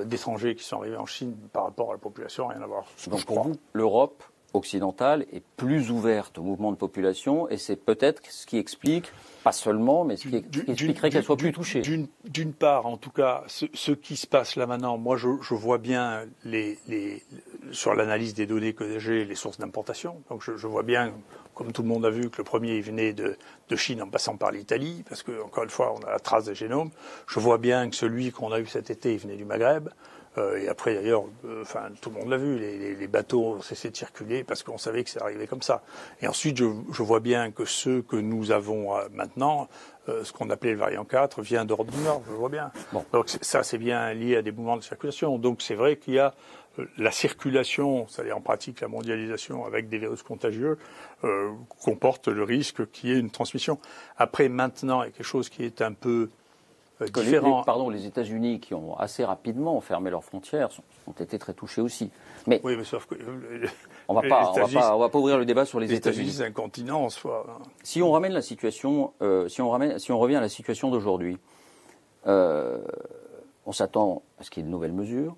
B: d'étrangers qui sont arrivés en Chine par rapport à la population n'a rien à voir.
A: Donc pour vous, l'Europe occidentale est plus ouverte au mouvement de population, et c'est peut-être ce qui explique, pas seulement, mais ce qui expliquerait qu'elle soit plus touchée.
B: D'une part, en tout cas, ce qui se passe là maintenant, moi je vois bien sur l'analyse des données que j'ai, les sources d'importation. Donc je vois bien, comme tout le monde a vu, que le premier il venait de Chine en passant par l'Italie, parce que encore une fois, on a la trace des génomes. Je vois bien que celui qu'on a eu cet été, il venait du Maghreb. Et après, d'ailleurs, tout le monde l'a vu, les bateaux ont cessé de circuler parce qu'on savait que ça arrivait comme ça. Et ensuite, je vois bien que ceux que nous avons maintenant, ce qu'on appelait le variant 4, vient d'Europe du Nord, je vois bien. Bon. Donc ça, c'est bien lié à des mouvements de circulation. Donc c'est vrai qu'il y a la circulation, c'est-à-dire en pratique la mondialisation avec des virus contagieux, comporte le risque qu'il y ait une transmission. Après, maintenant, il y a quelque chose qui est un peu différent.
A: Les États-Unis, qui ont assez rapidement fermé leurs frontières, ont été très touchés aussi. Mais
B: oui, mais sauf que
A: on va pas ouvrir le débat sur les États-Unis.
B: Les États-Unis, c'est un continent en soi.
A: Si on ramène la situation, si on revient à la situation d'aujourd'hui, on s'attend à ce qu'il y ait de nouvelles mesures.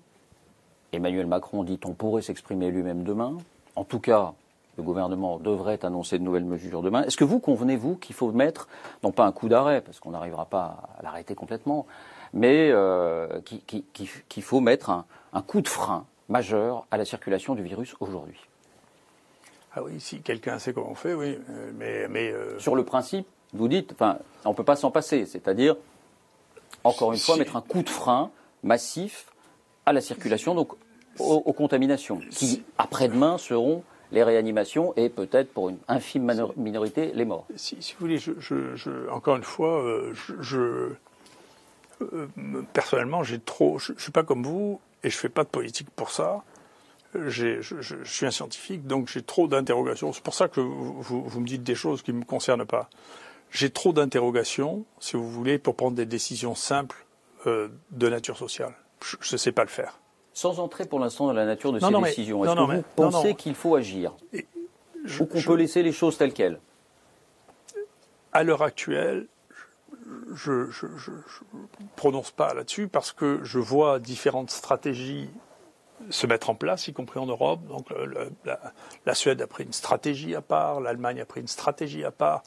A: Emmanuel Macron dit qu'on pourrait s'exprimer lui-même demain. En tout cas, le gouvernement devrait annoncer de nouvelles mesures demain. Est-ce que vous convenez, vous, qu'il faut mettre, non pas un coup d'arrêt, parce qu'on n'arrivera pas à l'arrêter complètement, mais qu'il faut mettre un coup de frein majeur à la circulation du virus aujourd'hui?
B: Ah oui, si quelqu'un sait comment on fait, oui. Mais
A: sur le principe, vous dites, on ne peut pas s'en passer. C'est-à-dire, encore une fois, mettre un coup de frein massif à la circulation, donc aux contaminations, qui, après-demain, seront les réanimations et peut-être pour une infime minorité les morts.
B: Si vous voulez, encore une fois, personnellement, je suis pas comme vous et je fais pas de politique pour ça. Je suis un scientifique, donc j'ai trop d'interrogations. C'est pour ça que vous me dites des choses qui ne me concernent pas. J'ai trop d'interrogations, si vous voulez, pour prendre des décisions simples de nature sociale. Je ne sais pas le faire.
A: Sans entrer pour l'instant dans la nature de ces décisions, est-ce que vous pensez qu'il faut agir ou qu'on peut laisser les choses telles quelles?
B: À l'heure actuelle, je ne prononce pas là-dessus parce que je vois différentes stratégies se mettre en place, y compris en Europe. Donc la Suède a pris une stratégie à part, l'Allemagne a pris une stratégie à part.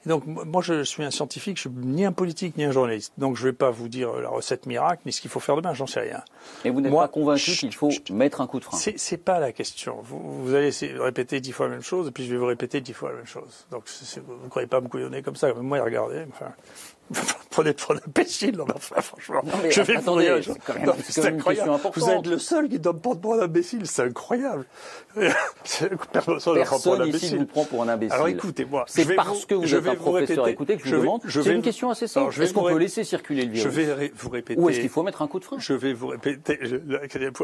B: Et donc moi je suis un scientifique, je ne suis ni un politique ni un journaliste. Donc je ne vais pas vous dire la recette miracle ni ce qu'il faut faire demain, j'en sais rien.
A: Et vous n'êtes pas convaincu qu'il faut mettre un coup de frein?
B: C'est pas la question. Vous allez répéter 10 fois la même chose et puis je vais vous répéter 10 fois la même chose. Donc vous ne croyez pas me couillonner comme ça. Moi, regardez, prenez pour l'imbécile, franchement.
A: Non, mais je vais vous dire, c'est incroyable.
B: Vous êtes le seul qui donne pas de moi d'imbécile, c'est incroyable.
A: Personne ici ne vous prend pour un imbécile.
B: Alors écoutez-moi,
A: c'est parce que vous êtes un professeur écouté que je vous demande. C'est une question assez simple. Est-ce qu'on peut laisser circuler le virus?
B: Je vais vous répéter.
A: Ou est-ce qu'il faut mettre un coup de frein?
B: Je vais vous répéter.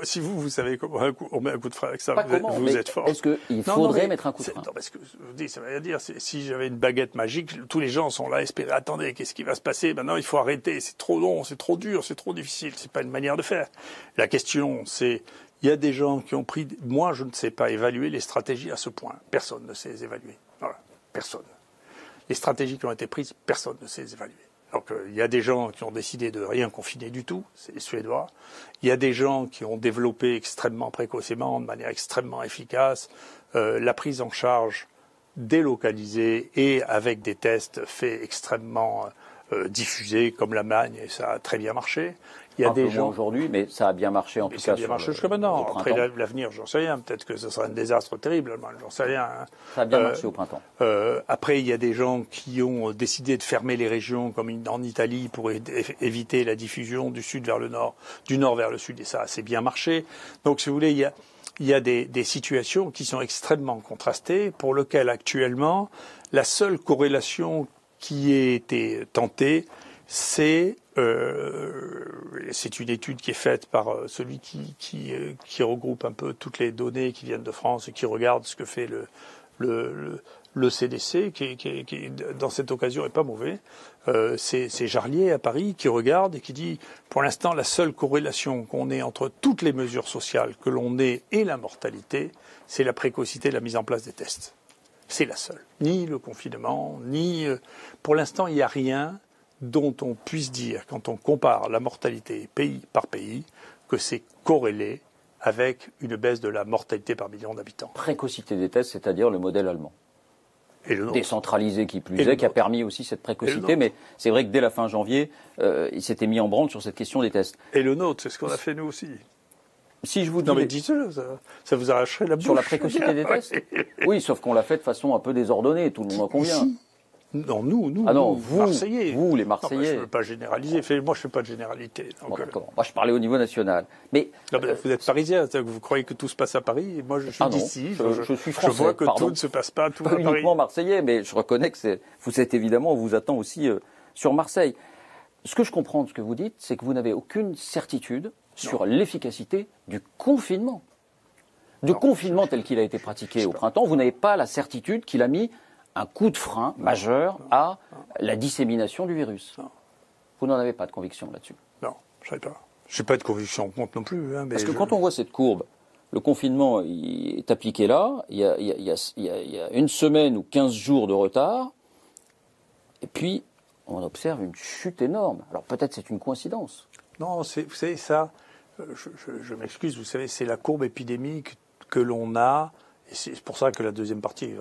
B: Si vous savez comment on met un coup de frein avec ça, vous êtes fort.
A: Est-ce qu'il faudrait mettre un coup de frein?
B: Non, parce que je vous dis, ça veut rien dire. Si j'avais une baguette magique, tous les gens sont là, espérer. Attendez, qu'est-ce qui va se passer? Maintenant, il faut arrêter. C'est trop long, c'est trop dur, c'est trop difficile. C'est pas une manière de faire. La question, c'est, il y a des gens qui ont pris. Moi, je ne sais pas évaluer les stratégies à ce point. Personne ne sait les évaluer. Voilà, personne. Les stratégies qui ont été prises, personne ne sait les évaluer. Donc, il y a des gens qui ont décidé de rien confiner du tout, c'est les Suédois. Il y a des gens qui ont développé extrêmement précocement, de manière extrêmement efficace, la prise en charge délocalisée et avec des tests faits extrêmement diffusés, comme l'Allemagne, et ça a très bien marché.
A: Il y a des gens aujourd'hui, mais ça a bien marché en tout cas.
B: Ça a bien marché jusqu'à maintenant. Après l'avenir, j'en sais rien. Peut-être que ce sera un désastre terrible. J'en sais rien.
A: Ça a bien marché au printemps.
B: Après, il y a des gens qui ont décidé de fermer les régions, comme en Italie, pour éviter la diffusion du sud vers le nord, du nord vers le sud, et ça a assez bien marché. Donc, si vous voulez, il y a des situations qui sont extrêmement contrastées, pour lesquelles actuellement, la seule corrélation qui ait été tentée, c'est une étude qui est faite par celui qui regroupe un peu toutes les données qui viennent de France et qui regarde ce que fait le CDC, qui dans cette occasion, est pas mauvais. C'est Jarlier à Paris qui regarde et qui dit, pour l'instant, la seule corrélation qu'on ait entre toutes les mesures sociales que l'on ait et la mortalité, c'est la précocité de la mise en place des tests. C'est la seule. Ni le confinement, ni... pour l'instant, il n'y a rien dont on puisse dire, quand on compare la mortalité pays par pays, que c'est corrélé avec une baisse de la mortalité par million d'habitants.
A: Précocité des tests, c'est-à-dire le modèle allemand.
B: Et le nôtre.
A: Décentralisé qui plus est, qui a permis aussi cette précocité, mais c'est vrai que dès la fin janvier, il s'était mis en branle sur cette question des tests.
B: Et le nôtre, c'est ce qu'on a fait nous aussi.
A: Si je vous dis...
B: Non mais dites-le, ça vous arracherait la bouche.
A: Sur la précocité des tests. Oui, sauf qu'on l'a fait de façon un peu désordonnée, tout le monde en convient.
B: Ici. Non, nous,
A: ah non,
B: vous, Marseillais.
A: Vous, les Marseillais.
B: Non, je ne veux pas généraliser. Moi, je ne fais pas de généralité. Donc,
A: bon, d'accord. Moi, je parlais au niveau national. Mais
B: vous êtes parisien, vous croyez que tout se passe à Paris. Et moi, je suis d'ici.
A: Je suis français.
B: Je vois que tout ne se passe pas tout à Paris.
A: Pas uniquement marseillais, mais je reconnais que vous êtes évidemment, on vous attend aussi sur Marseille. Ce que je comprends de ce que vous dites, c'est que vous n'avez aucune certitude sur l'efficacité du confinement. Du confinement tel qu'il a été pratiqué au printemps, vous n'avez pas la certitude qu'il a mis un coup de frein majeur à la dissémination du virus.
B: Non.
A: Vous n'en avez pas de conviction là-dessus?
B: Non, je ne sais pas. Je n'ai pas de conviction compte non plus. Hein, mais
A: parce que quand on voit cette courbe, le confinement il est appliqué là, il y a une semaine ou 15 jours de retard, et puis on observe une chute énorme. Alors peut-être c'est une coïncidence.
B: Non, vous savez ça, je m'excuse, vous savez, c'est la courbe épidémique que l'on a. Et c'est pour ça que la deuxième partie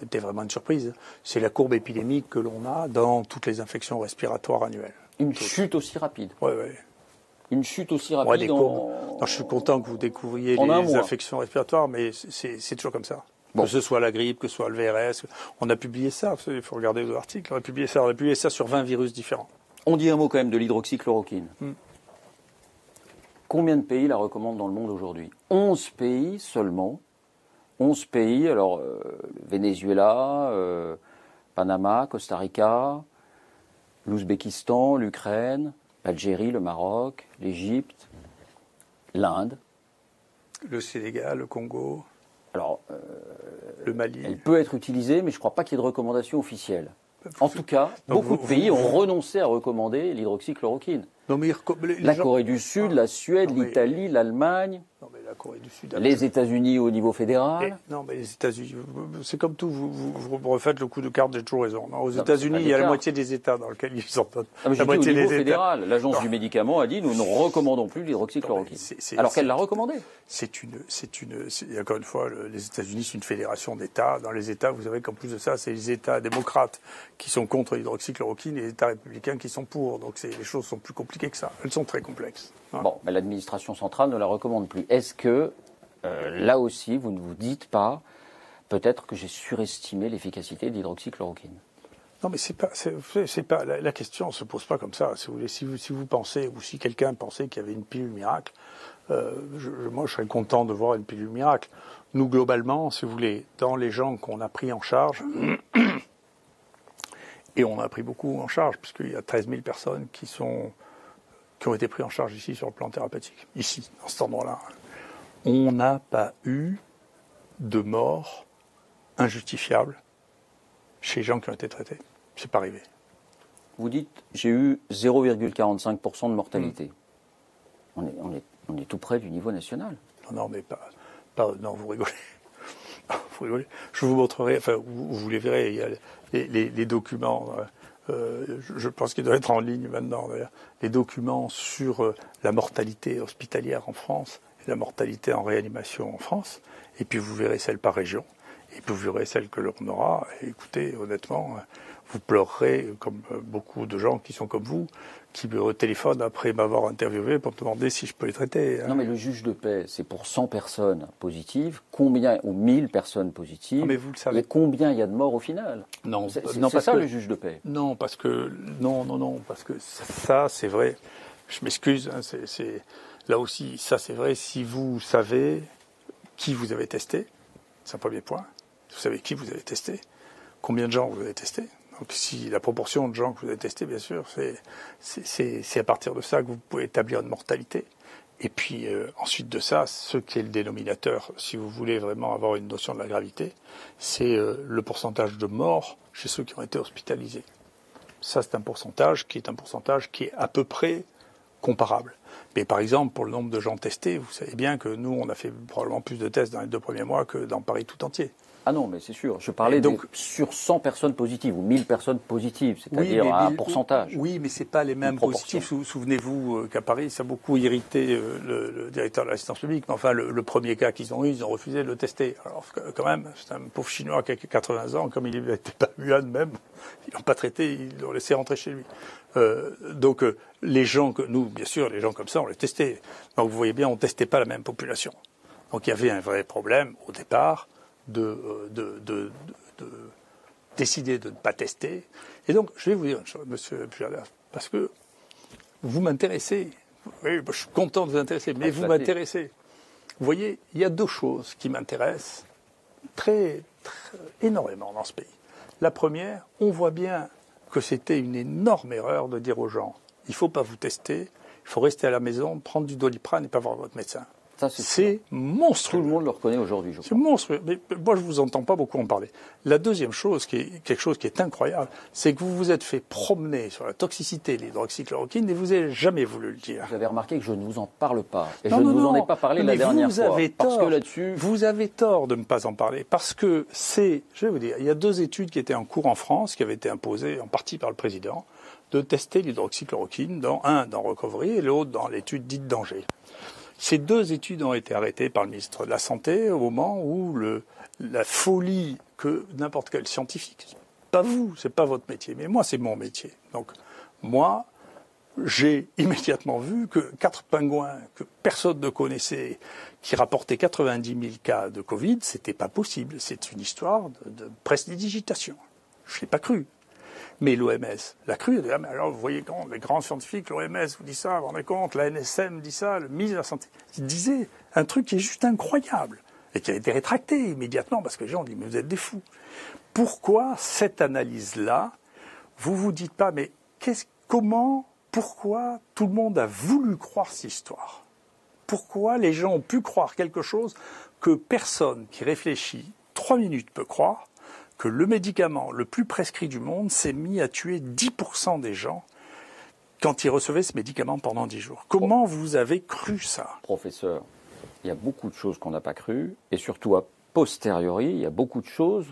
B: était vraiment une surprise. C'est la courbe épidémique que l'on a dans toutes les infections respiratoires annuelles.
A: Une chute aussi rapide.
B: Oui, oui.
A: Une chute aussi rapide.
B: Non, je suis content que vous découvriez les infections respiratoires, mais c'est toujours comme ça. Bon. Que ce soit la grippe, que ce soit le VRS. On a publié ça, il faut regarder vos articles. On a publié ça sur 20 virus différents.
A: On dit un mot quand même de l'hydroxychloroquine. Combien de pays la recommandent dans le monde aujourd'hui? 11 pays seulement. 11 pays, alors Venezuela, Panama, Costa Rica, l'Ouzbékistan, l'Ukraine, l'Algérie, le Maroc, l'Égypte, l'Inde.
B: Le Sénégal, le Congo,
A: alors,
B: le Mali.
A: Elle peut être utilisée, mais je ne crois pas qu'il y ait de recommandation officielle. En tout cas, beaucoup de pays ont renoncé à recommander l'hydroxychloroquine.
B: Non, mais
A: la Corée du Sud, la Suède, l'Italie, l'Allemagne,
B: la Corée du Sud,
A: les États-Unis au niveau fédéral.
B: Non, mais les États-Unis, c'est comme tout, vous refaites le coup de carte, j'ai toujours raison. Non, aux États-Unis, il y a la moitié des États dans lesquels ils sont.
A: La moitié au niveau fédéral, l'Agence du médicament a dit nous ne recommandons plus l'hydroxychloroquine. Alors qu'elle l'a recommandé.
B: Encore une fois, les États-Unis, c'est une fédération d'États. Dans les États, vous savez qu'en plus de ça, c'est les États démocrates qui sont contre l'hydroxychloroquine et les États républicains qui sont pour. Donc les choses sont plus compliquées que ça. Elles sont très complexes.
A: Hein. Bon, mais l'administration centrale ne la recommande plus. Est-ce que, là aussi, vous ne vous dites pas, peut-être que j'ai surestimé l'efficacité de l'hydroxychloroquine?
B: Non, mais c'est pas la question ne se pose pas comme ça. Si vous voulez, si vous pensez, ou si quelqu'un pensait qu'il y avait une pilule miracle, moi je serais content de voir une pilule miracle. Nous, globalement, si vous voulez, dans les gens qu'on a pris en charge, et on a pris beaucoup en charge, puisqu'il y a 13 000 personnes qui ont été prises en charge ici sur le plan thérapeutique, ici, dans cet endroit-là. On n'a pas eu de mort injustifiable chez les gens qui ont été traités. C'est pas arrivé.
A: Vous dites, j'ai eu 0,45% de mortalité. On est tout près du niveau national.
B: Non, mais pas non, vous rigolez. Vous rigolez. Je vous montrerai, enfin, vous les verrez, il y a les documents, je pense qu'ils doivent être en ligne maintenant, d'ailleurs, les documents sur la mortalité hospitalière en France et la mortalité en réanimation en France, et puis vous verrez celle par région. Et puis vous verrez celle que l'on aura. Et écoutez, honnêtement, vous pleurerez comme beaucoup de gens qui sont comme vous, qui me téléphonent après m'avoir interviewé pour me demander si je peux les traiter. Hein.
A: Non, mais le juge de paix, c'est pour 100 personnes positives, combien, ou 1000 personnes positives,
B: non, mais vous le savez.
A: Et combien il y a de morts au final?
B: Non,
A: c'est ça le juge de paix.
B: Non, parce que parce que ça, c'est vrai. Je m'excuse, hein, c'est là aussi, ça c'est vrai. Si vous savez qui vous avez testé, c'est un premier point. Vous savez qui vous avez testé, combien de gens vous avez testé. Donc si la proportion de gens que vous avez testés, bien sûr, c'est à partir de ça que vous pouvez établir une mortalité. Et puis ensuite de ça, ce qui est le dénominateur, si vous voulez vraiment avoir une notion de la gravité, c'est le pourcentage de morts chez ceux qui ont été hospitalisés. Ça, c'est un pourcentage qui est à peu près comparable. Mais par exemple, pour le nombre de gens testés, vous savez bien que nous, on a fait probablement plus de tests dans les 2 premiers mois que dans Paris tout entier.
A: Ah non, mais c'est sûr. Je parlais sur 100 personnes positives ou 1000 personnes positives, c'est-à-dire un pourcentage.
B: Oui, mais ce n'est pas les mêmes positifs. Souvenez-vous qu'à Paris, ça a beaucoup irrité le directeur de l'assistance publique. Mais enfin, le premier cas qu'ils ont eu, ils ont refusé de le tester. Alors, quand même, c'est un pauvre Chinois qui a 80 ans, comme il n'était pas Wuhan même, ils l'ont pas traité, ils l'ont laissé rentrer chez lui. Donc, les gens que nous, bien sûr, les gens comme ça, on les testait. Donc, vous voyez bien, on ne testait pas la même population. Donc, il y avait un vrai problème au départ de décider de ne pas tester. Et donc, je vais vous dire une chose, monsieur Pujadas, parce que vous m'intéressez. Oui, je suis content de vous intéresser, mais vous m'intéressez. Vous voyez, il y a 2 choses qui m'intéressent énormément dans ce pays. La première, on voit bien que c'était une énorme erreur de dire aux gens, il ne faut pas vous tester, il faut rester à la maison, prendre du Doliprane et pas voir votre médecin. C'est monstrueux.
A: Tout le monde le reconnaît aujourd'hui, je crois.
B: C'est monstrueux. Mais moi, je ne vous entends pas beaucoup en parler. La deuxième chose, qui est quelque chose qui est incroyable, c'est que vous vous êtes fait promener sur la toxicité de l'hydroxychloroquine et vous n'avez jamais voulu le dire.
A: Vous avez remarqué que je ne vous en parle pas. Et je ne vous en ai pas parlé la dernière fois. Parce que là-dessus...
B: Vous avez tort de ne pas en parler. Parce que je vais vous dire, il y a 2 études qui étaient en cours en France, qui avaient été imposées en partie par le président, de tester l'hydroxychloroquine, dans Recovery et l'autre dans l'étude dite Danger. Ces 2 études ont été arrêtées par le ministre de la Santé au moment où la folie que n'importe quel scientifique, pas vous, c'est pas votre métier, mais moi c'est mon métier. Donc moi, j'ai immédiatement vu que 4 pingouins que personne ne connaissait, qui rapportaient 90 000 cas de Covid, c'était pas possible. C'est une histoire de prestidigitation. Je l'ai pas cru. Mais l'OMS l'a cru. Alors, vous voyez, quand les grands scientifiques, l'OMS vous dit ça, vous vous rendez compte, la NSM dit ça, le ministre de la Santé, il disait un truc qui est juste incroyable et qui a été rétracté immédiatement parce que les gens ont dit, mais vous êtes des fous. Pourquoi cette analyse-là, vous vous dites pas, mais pourquoi tout le monde a voulu croire cette histoire? Pourquoi les gens ont pu croire quelque chose que personne qui réfléchit 3 minutes peut croire? Que le médicament le plus prescrit du monde s'est mis à tuer 10% des gens quand ils recevaient ce médicament pendant 10 jours. Comment vous avez cru ça?
A: Professeur, il y a beaucoup de choses qu'on n'a pas crues, et surtout a posteriori, il y a beaucoup de choses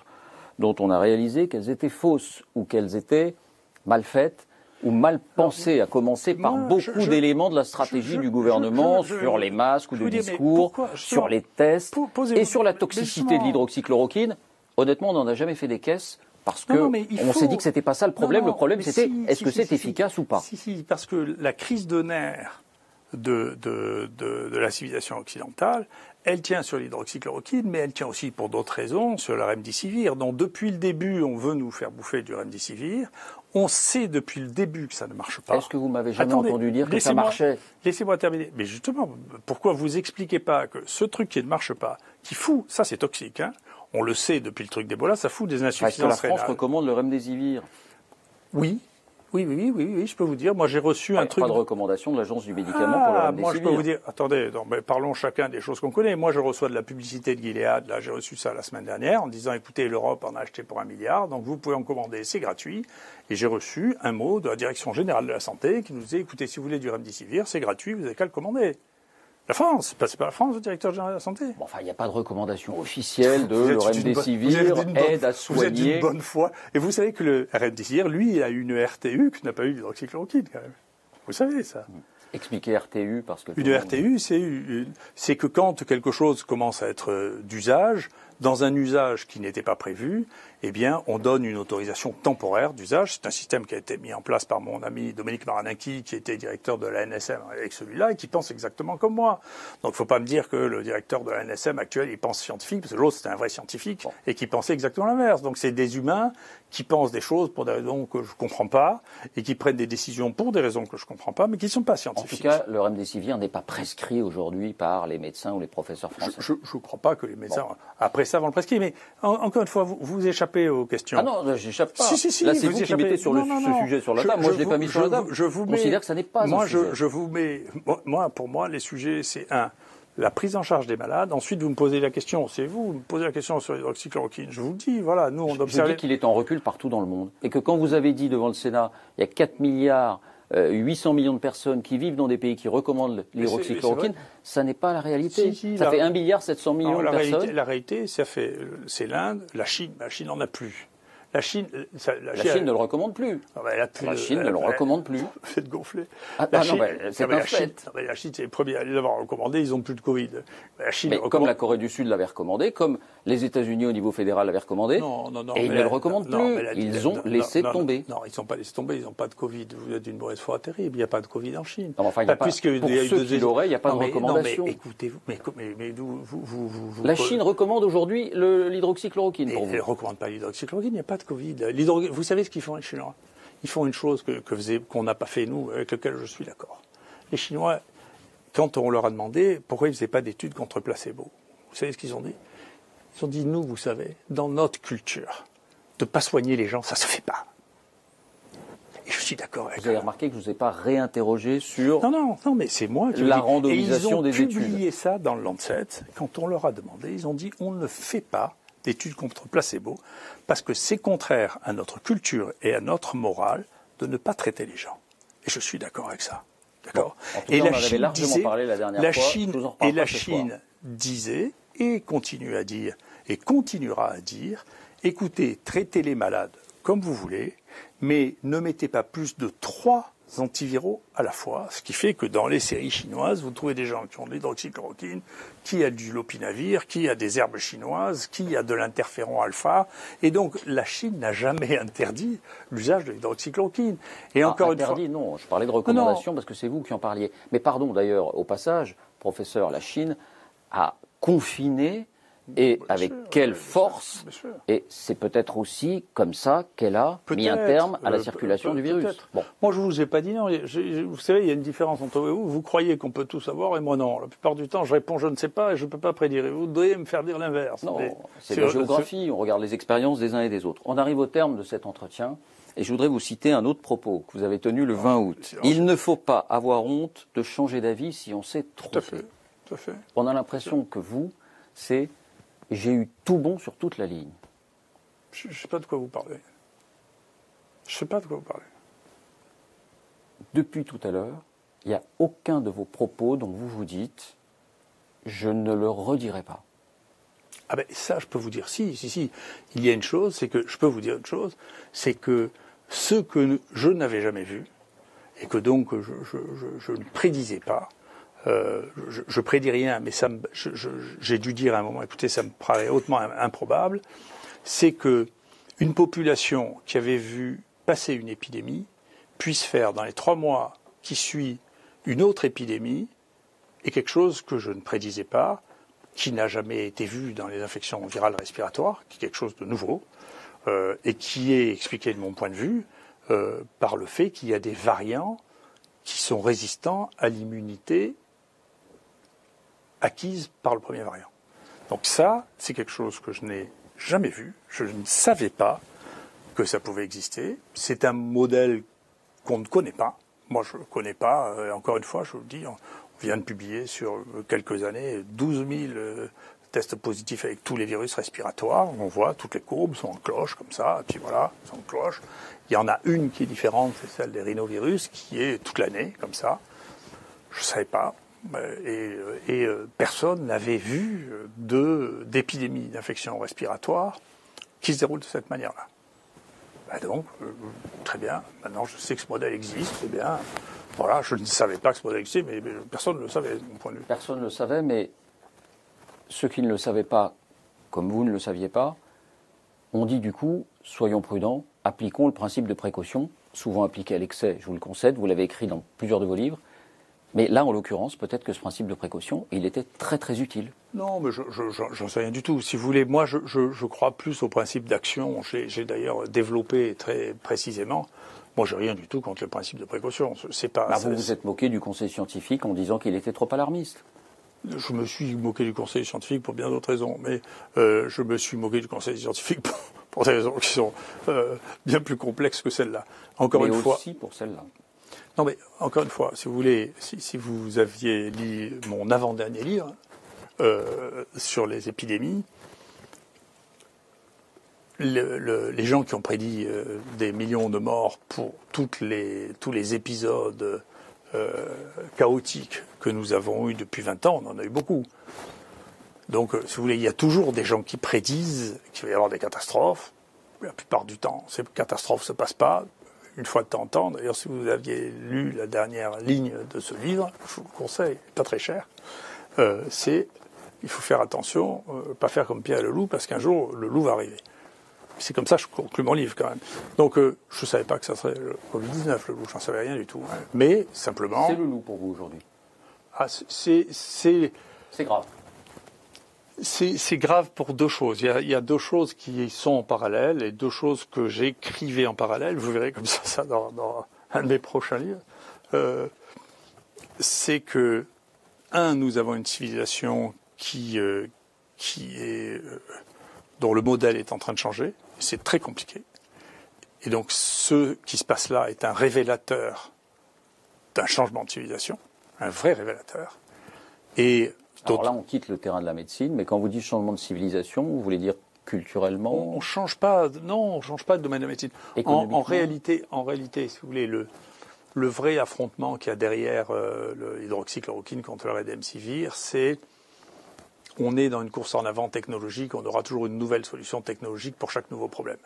A: dont on a réalisé qu'elles étaient fausses, ou qu'elles étaient mal faites, ou mal pensées, à commencer par beaucoup d'éléments de la stratégie du gouvernement sur les masques ou de discours, sur les tests, et sur la toxicité de l'hydroxychloroquine. Honnêtement, on n'en a jamais fait des caisses parce qu'on s'est dit que c'était pas ça le problème. Le problème, c'était est-ce que c'est efficace ou pas?
B: Si, parce que la crise de nerfs de la civilisation occidentale, elle tient sur l'hydroxychloroquine, mais elle tient aussi pour d'autres raisons sur le remdesivir. Donc depuis le début, on veut nous faire bouffer du remdesivir. On sait depuis le début que ça ne marche pas.
A: Est-ce que vous m'avez jamais entendu dire que ça marchait?
B: Laissez-moi terminer. Mais justement, pourquoi vous expliquez pas que ce truc qui ne marche pas, qui fout, ça c'est toxique, hein? On le sait depuis le truc d'Ebola, ça fout des insuffisances rénales.
A: Est-ce que la France recommande le remdesivir?
B: Oui, je peux vous dire. Moi, j'ai reçu un truc.
A: Pas de recommandation de l'Agence du médicament pour le remdesivir.
B: Moi, je peux vous dire. Attendez, mais parlons chacun des choses qu'on connaît. Moi, je reçois de la publicité de Gilead. Là, j'ai reçu ça la semaine dernière en disant, écoutez, l'Europe en a acheté pour 1 milliard, donc vous pouvez en commander, c'est gratuit. Et j'ai reçu un mot de la Direction générale de la santé qui nous disait, écoutez, si vous voulez du remdesivir, c'est gratuit, vous n'avez qu'à le commander. La France, c'est pas la France, le directeur général de la santé.
A: Bon, enfin, il n'y a pas de recommandation officielle de le remdesivir aide à soigner.
B: Vous êtes d'une bonne foi. Et vous savez que le remdesivir, lui, il a une RTU que n'a pas eu l'hydroxychloroquine, quand même. Vous savez ça.
A: Expliquez RTU parce que...
B: Une RTU, c'est que quand quelque chose commence à être d'usage, dans un usage qui n'était pas prévu, eh bien, on donne une autorisation temporaire d'usage. C'est un système qui a été mis en place par mon ami Dominique Maranaki, qui était directeur de la NSM avec celui-là, et qui pense exactement comme moi. Donc, il ne faut pas me dire que le directeur de la NSM actuel, il pense scientifique, parce que l'autre, c'était un vrai scientifique, et qui pensait exactement l'inverse. Donc, c'est des humains qui pensent des choses pour des raisons que je ne comprends pas, et qui prennent des décisions pour des raisons que je ne comprends pas, mais qui ne sont pas scientifiques.
A: En tout cas, le remdesivir n'est pas prescrit aujourd'hui par les médecins ou les professeurs français.
B: Je ne crois pas que les médecins... Après, trouver ça avant le prescrit. Mais encore une fois, vous échappez aux questions.
A: Ah non, j'échappe pas.
B: Si,
A: Là, c'est vous qui mettez ce sujet sur la table. Moi, je l'ai pas mis sur la table. Je considère que ça n'est pas un sujet.
B: Je vous mets... Pour moi, les sujets, c'est la prise en charge des malades. Ensuite, vous me posez la question, c'est vous me posez la question sur l'hydroxychloroquine. Je vous le dis, voilà, nous, on observe...
A: Je dis qu'il est en recul partout dans le monde. Et que quand vous avez dit devant le Sénat, il y a 4 milliards 800 millions de personnes qui vivent dans des pays qui recommandent l'hydroxychloroquine, ça n'est pas la réalité. Ça fait 1 milliard 700 millions de personnes.
B: La réalité, c'est l'Inde, la Chine. La Chine n'en a plus. La Chine
A: ne le recommande plus. La Chine ne le recommande plus.
B: Faites gonfler.
A: C'est un fait.
B: La Chine, c'est les premiers à les avoir recommandés, ils n'ont plus de Covid. La Chine
A: comme la Corée du Sud l'avait recommandé, comme les États-Unis au niveau fédéral l'avaient recommandé, et ils ne le recommandent plus. Ils ont laissé tomber.
B: Non, ils n'ont pas laissé tomber, ils n'ont pas de Covid. Vous êtes d'une mauvaise foi terrible, il n'y a pas de Covid en Chine.
A: Non, enfin, pour ceux qui l'auraient, il n'y a pas de recommandation.
B: Non, mais écoutez-vous,
A: la Chine recommande aujourd'hui l'hydroxychloroquine pour vous.
B: Elle ne recommande pas l'hydroxychloroquine, il n'y a pas de Covid. Vous savez ce qu'ils font, les Chinois? Ils font une chose qu'on n'a pas fait, nous, avec laquelle je suis d'accord. Les Chinois, quand on leur a demandé pourquoi ils ne faisaient pas d'études contre placebo, vous savez ce qu'ils ont dit? Ils ont dit, nous, vous savez, dans notre culture, de ne pas soigner les gens, ça ne se fait pas. Et je suis d'accord avec
A: vous. Vous avez remarqué que je ne vous ai pas réinterrogé sur
B: non, mais c'est moi qui
A: la randomisation des études.
B: Ils ont publié ça dans le Lancet. Quand on leur a demandé, ils ont dit, on ne fait pas d'études contre placebo, parce que c'est contraire à notre culture et à notre morale de ne pas traiter les gens. Et je suis d'accord avec ça. D'accord.
A: Et la Chine disait,
B: la Chine disait, et continue à dire, et continuera à dire, écoutez, traitez les malades comme vous voulez, mais ne mettez pas plus de 3 antiviraux à la fois, ce qui fait que dans les séries chinoises, vous trouvez des gens qui ont de l'hydroxychloroquine, qui a du lopinavir, qui a des herbes chinoises, qui a de l'interféron alpha, et donc la Chine n'a jamais interdit l'usage de l'hydroxychloroquine. Et encore
A: interdit, non, je parlais de recommandations parce que c'est vous qui en parliez. Mais pardon d'ailleurs, au passage, professeur, la Chine a confiné. Et avec quelle force? Et c'est peut-être aussi comme ça qu'elle a mis un terme à la circulation du virus.
B: Bon. Moi, je ne vous ai pas dit non. Vous savez, il y a une différence entre vous. Vous croyez qu'on peut tout savoir et moi non. La plupart du temps, je réponds je ne sais pas et je ne peux pas prédire. Et vous devriez me faire dire l'inverse.
A: Non, c'est la géographie. On regarde les expériences des uns et des autres. On arrive au terme de cet entretien et je voudrais vous citer un autre propos que vous avez tenu le 20 août. Il ne faut pas avoir honte de changer d'avis si on sait trop.
B: Tout à fait.
A: On a l'impression que vous, c'est... J'ai eu tout bon sur toute la ligne.
B: Je ne sais pas de quoi vous parlez.
A: Depuis tout à l'heure, il n'y a aucun de vos propos dont vous vous dites « je ne le redirai pas ».
B: Ah ben ça, je peux vous dire, si. Il y a une chose, c'est que, je peux vous dire une chose, c'est que ce que je n'avais jamais vu, et que donc je ne prédisais pas, je prédis rien, mais j'ai dû dire à un moment, écoutez, ça me paraît hautement improbable, c'est que une population qui avait vu passer une épidémie puisse faire dans les 3 mois qui suivent une autre épidémie, et quelque chose que je ne prédisais pas, qui n'a jamais été vu dans les infections virales respiratoires, qui est quelque chose de nouveau, et qui est expliqué de mon point de vue par le fait qu'il y a des variants qui sont résistants à l'immunité acquise par le premier variant. Donc ça, c'est quelque chose que je n'ai jamais vu. Je ne savais pas que ça pouvait exister. C'est un modèle qu'on ne connaît pas. Moi, je ne le connais pas. Encore une fois, je vous le dis, on vient de publier sur quelques années 12 000 tests positifs avec tous les virus respiratoires. On voit toutes les courbes sont en cloche comme ça. Et puis voilà, sont en cloche. Il y en a une qui est différente, c'est celle des rhinovirus, qui est toute l'année comme ça. Je ne savais pas. Et personne n'avait vu d'épidémie d'infection respiratoire qui se déroule de cette manière-là. Donc, très bien, maintenant je sais que ce modèle existe, c'est bien. Voilà, je ne savais pas que ce modèle existait, mais personne ne le savait, de mon point de vue.
A: Personne ne le savait, mais ceux qui ne le savaient pas, comme vous ne le saviez pas, on dit du coup, soyons prudents, appliquons le principe de précaution, souvent appliqué à l'excès, je vous le concède, vous l'avez écrit dans plusieurs de vos livres. Mais là, en l'occurrence, peut-être que ce principe de précaution, il était très très utile.
B: Non, mais j'en sais rien du tout. Si vous voulez, moi, je crois plus au principe d'action. J'ai d'ailleurs développé très précisément. Moi, j'ai rien du tout contre le principe de précaution. C'est pas.
A: Vous vous êtes moqué du Conseil scientifique en disant qu'il était trop alarmiste.
B: Je me suis moqué du conseil scientifique pour bien d'autres raisons, mais je me suis moqué du conseil scientifique pour des raisons qui sont bien plus complexes que celle-là. Encore une fois.
A: Mais aussi pour celle-là.
B: Non, mais encore une fois, si vous voulez, si vous aviez lu mon avant-dernier livre sur les épidémies, les gens qui ont prédit des millions de morts pour tous les épisodes chaotiques que nous avons eus depuis 20 ans, on en a eu beaucoup. Donc, si vous voulez, il y a toujours des gens qui prédisent qu'il va y avoir des catastrophes. La plupart du temps, ces catastrophes ne se passent pas. Une fois de temps en temps, d'ailleurs, si vous aviez lu la dernière ligne de ce livre, je vous le conseille, pas très cher, c'est il faut faire attention, pas faire comme Pierre et le loup, parce qu'un jour, le loup va arriver. C'est comme ça que je conclue mon livre, quand même. Donc, je ne savais pas que ça serait le Covid-19, le loup, j'en savais rien du tout. Hein. Mais, simplement...
A: C'est le loup pour vous, aujourd'hui.
B: Ah, c'est
A: grave.
B: C'est grave pour deux choses. Il y a deux choses qui sont en parallèle et deux choses que j'écrivais en parallèle. Vous verrez comme ça dans un de mes prochains livres. C'est que, nous avons une civilisation dont le modèle est en train de changer. C'est très compliqué. Et donc, ce qui se passe là est un révélateur d'un changement de civilisation, un vrai révélateur. Et
A: alors là, on quitte le terrain de la médecine, mais quand vous dites changement de civilisation, vous voulez dire culturellement?
B: On change pas, non, on change pas de domaine de la médecine. En réalité, si vous voulez, le vrai affrontement qu'il y a derrière l'hydroxychloroquine contre le Remdesivir, c'est on est dans une course en avant technologique, on aura toujours une nouvelle solution technologique pour chaque nouveau problème.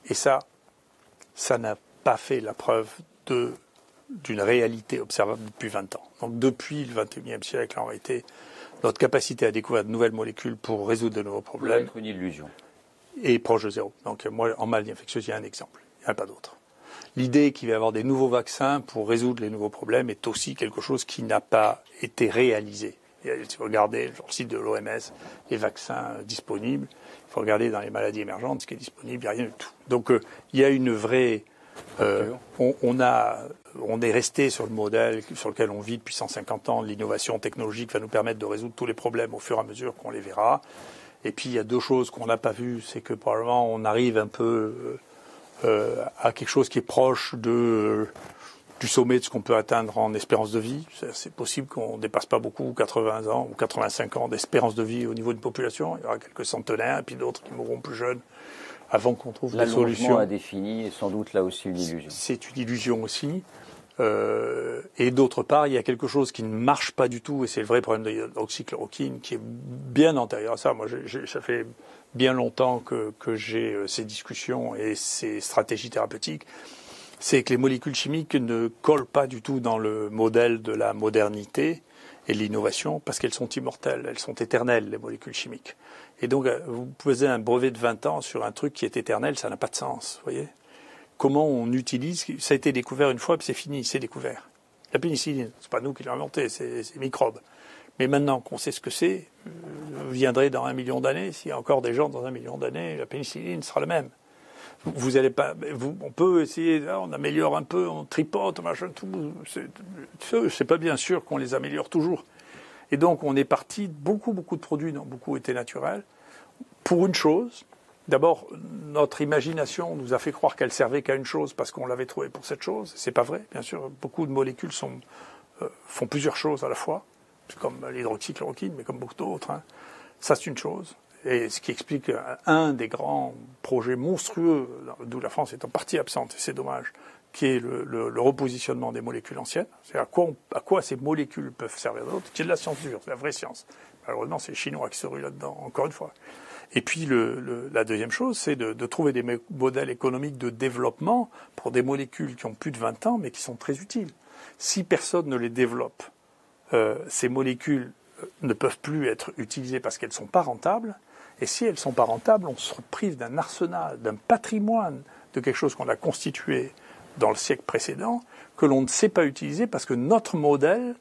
B: Et ça n'a pas fait la preuve d'une réalité observable depuis 20 ans. Donc depuis le XXIe siècle, en réalité, notre capacité à découvrir de nouvelles molécules pour résoudre de nouveaux problèmes
A: être une illusion.
B: Est proche de zéro. Donc moi, en maladie infectieuse, il y a un exemple. Il n'y en a pas d'autre. L'idée qu'il va y avoir des nouveaux vaccins pour résoudre les nouveaux problèmes est aussi quelque chose qui n'a pas été réalisé. Si vous regardez sur le site de l'OMS, les vaccins disponibles, il faut regarder dans les maladies émergentes, ce qui est disponible, il n'y a rien du tout. Donc il y a une vraie... on est resté sur le modèle sur lequel on vit depuis 150 ans. L'innovation technologique va nous permettre de résoudre tous les problèmes au fur et à mesure qu'on les verra. Et puis il y a deux choses qu'on n'a pas vues, c'est que probablement on arrive un peu à quelque chose qui est proche du sommet de ce qu'on peut atteindre en espérance de vie. C'est possible qu'on ne dépasse pas beaucoup 80 ans ou 85 ans d'espérance de vie au niveau d'une population. Il y aura quelques centenaires et puis d'autres qui mourront plus jeunes avant qu'on trouve des solutions.
A: L'allongement indéfini est sans doute là aussi une illusion.
B: C'est une illusion aussi. Et d'autre part, il y a quelque chose qui ne marche pas du tout, et c'est le vrai problème de l'hydroxychloroquine, qui est bien antérieur à ça. Moi, ça fait bien longtemps que j'ai ces discussions et ces stratégies thérapeutiques. C'est que les molécules chimiques ne collent pas du tout dans le modèle de la modernité et de l'innovation, parce qu'elles sont immortelles, elles sont éternelles, les molécules chimiques. Et donc, vous posez un brevet de 20 ans sur un truc qui est éternel, ça n'a pas de sens, vous voyez. Comment on utilise, ça a été découvert une fois, puis c'est fini, c'est découvert. La pénicilline, c'est pas nous qui l'avons inventé, c'est microbes. Mais maintenant qu'on sait ce que c'est, viendrait dans 1 million d'années, s'il y a encore des gens dans 1 million d'années, la pénicilline sera la même. Vous allez pas, on peut essayer, on améliore un peu, on tripote, machin, tout. C'est pas bien sûr qu'on les améliore toujours. Et donc on est parti, beaucoup de produits, dont beaucoup étaient naturels, pour une chose. D'abord, notre imagination nous a fait croire qu'elle servait qu'à une chose parce qu'on l'avait trouvée pour cette chose. C'est pas vrai, bien sûr. Beaucoup de molécules font plusieurs choses à la fois, comme l'hydroxychloroquine, mais comme beaucoup d'autres. Hein. Ça, c'est une chose. Et ce qui explique un des grands projets monstrueux, d'où la France est en partie absente, et c'est dommage, qui est le repositionnement des molécules anciennes. C'est à quoi ces molécules peuvent servir d'autres, qui est de la science dure, c'est la vraie science. Malheureusement, c'est les Chinois qui se ruent là-dedans, encore une fois. Et puis la deuxième chose, c'est de trouver des modèles économiques de développement pour des molécules qui ont plus de 20 ans, mais qui sont très utiles. Si personne ne les développe, ces molécules ne peuvent plus être utilisées parce qu'elles ne sont pas rentables. Et si elles ne sont pas rentables, on se prive d'un arsenal, d'un patrimoine, de quelque chose qu'on a constitué dans le siècle précédent, que l'on ne sait pas utiliser parce que notre modèle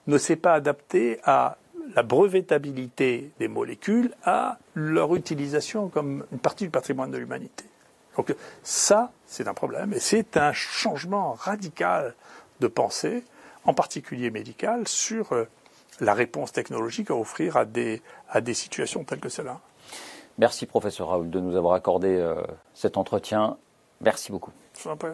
B: ne s'est pas adapté à la brevetabilité des molécules, à leur utilisation comme une partie du patrimoine de l'humanité. Donc ça, c'est un problème, et c'est un changement radical de pensée, en particulier médical, sur la réponse technologique à offrir à des situations telles que celle-là.
A: Merci professeur Raoult de nous avoir accordé cet entretien. Merci beaucoup.
B: Je vous en prie.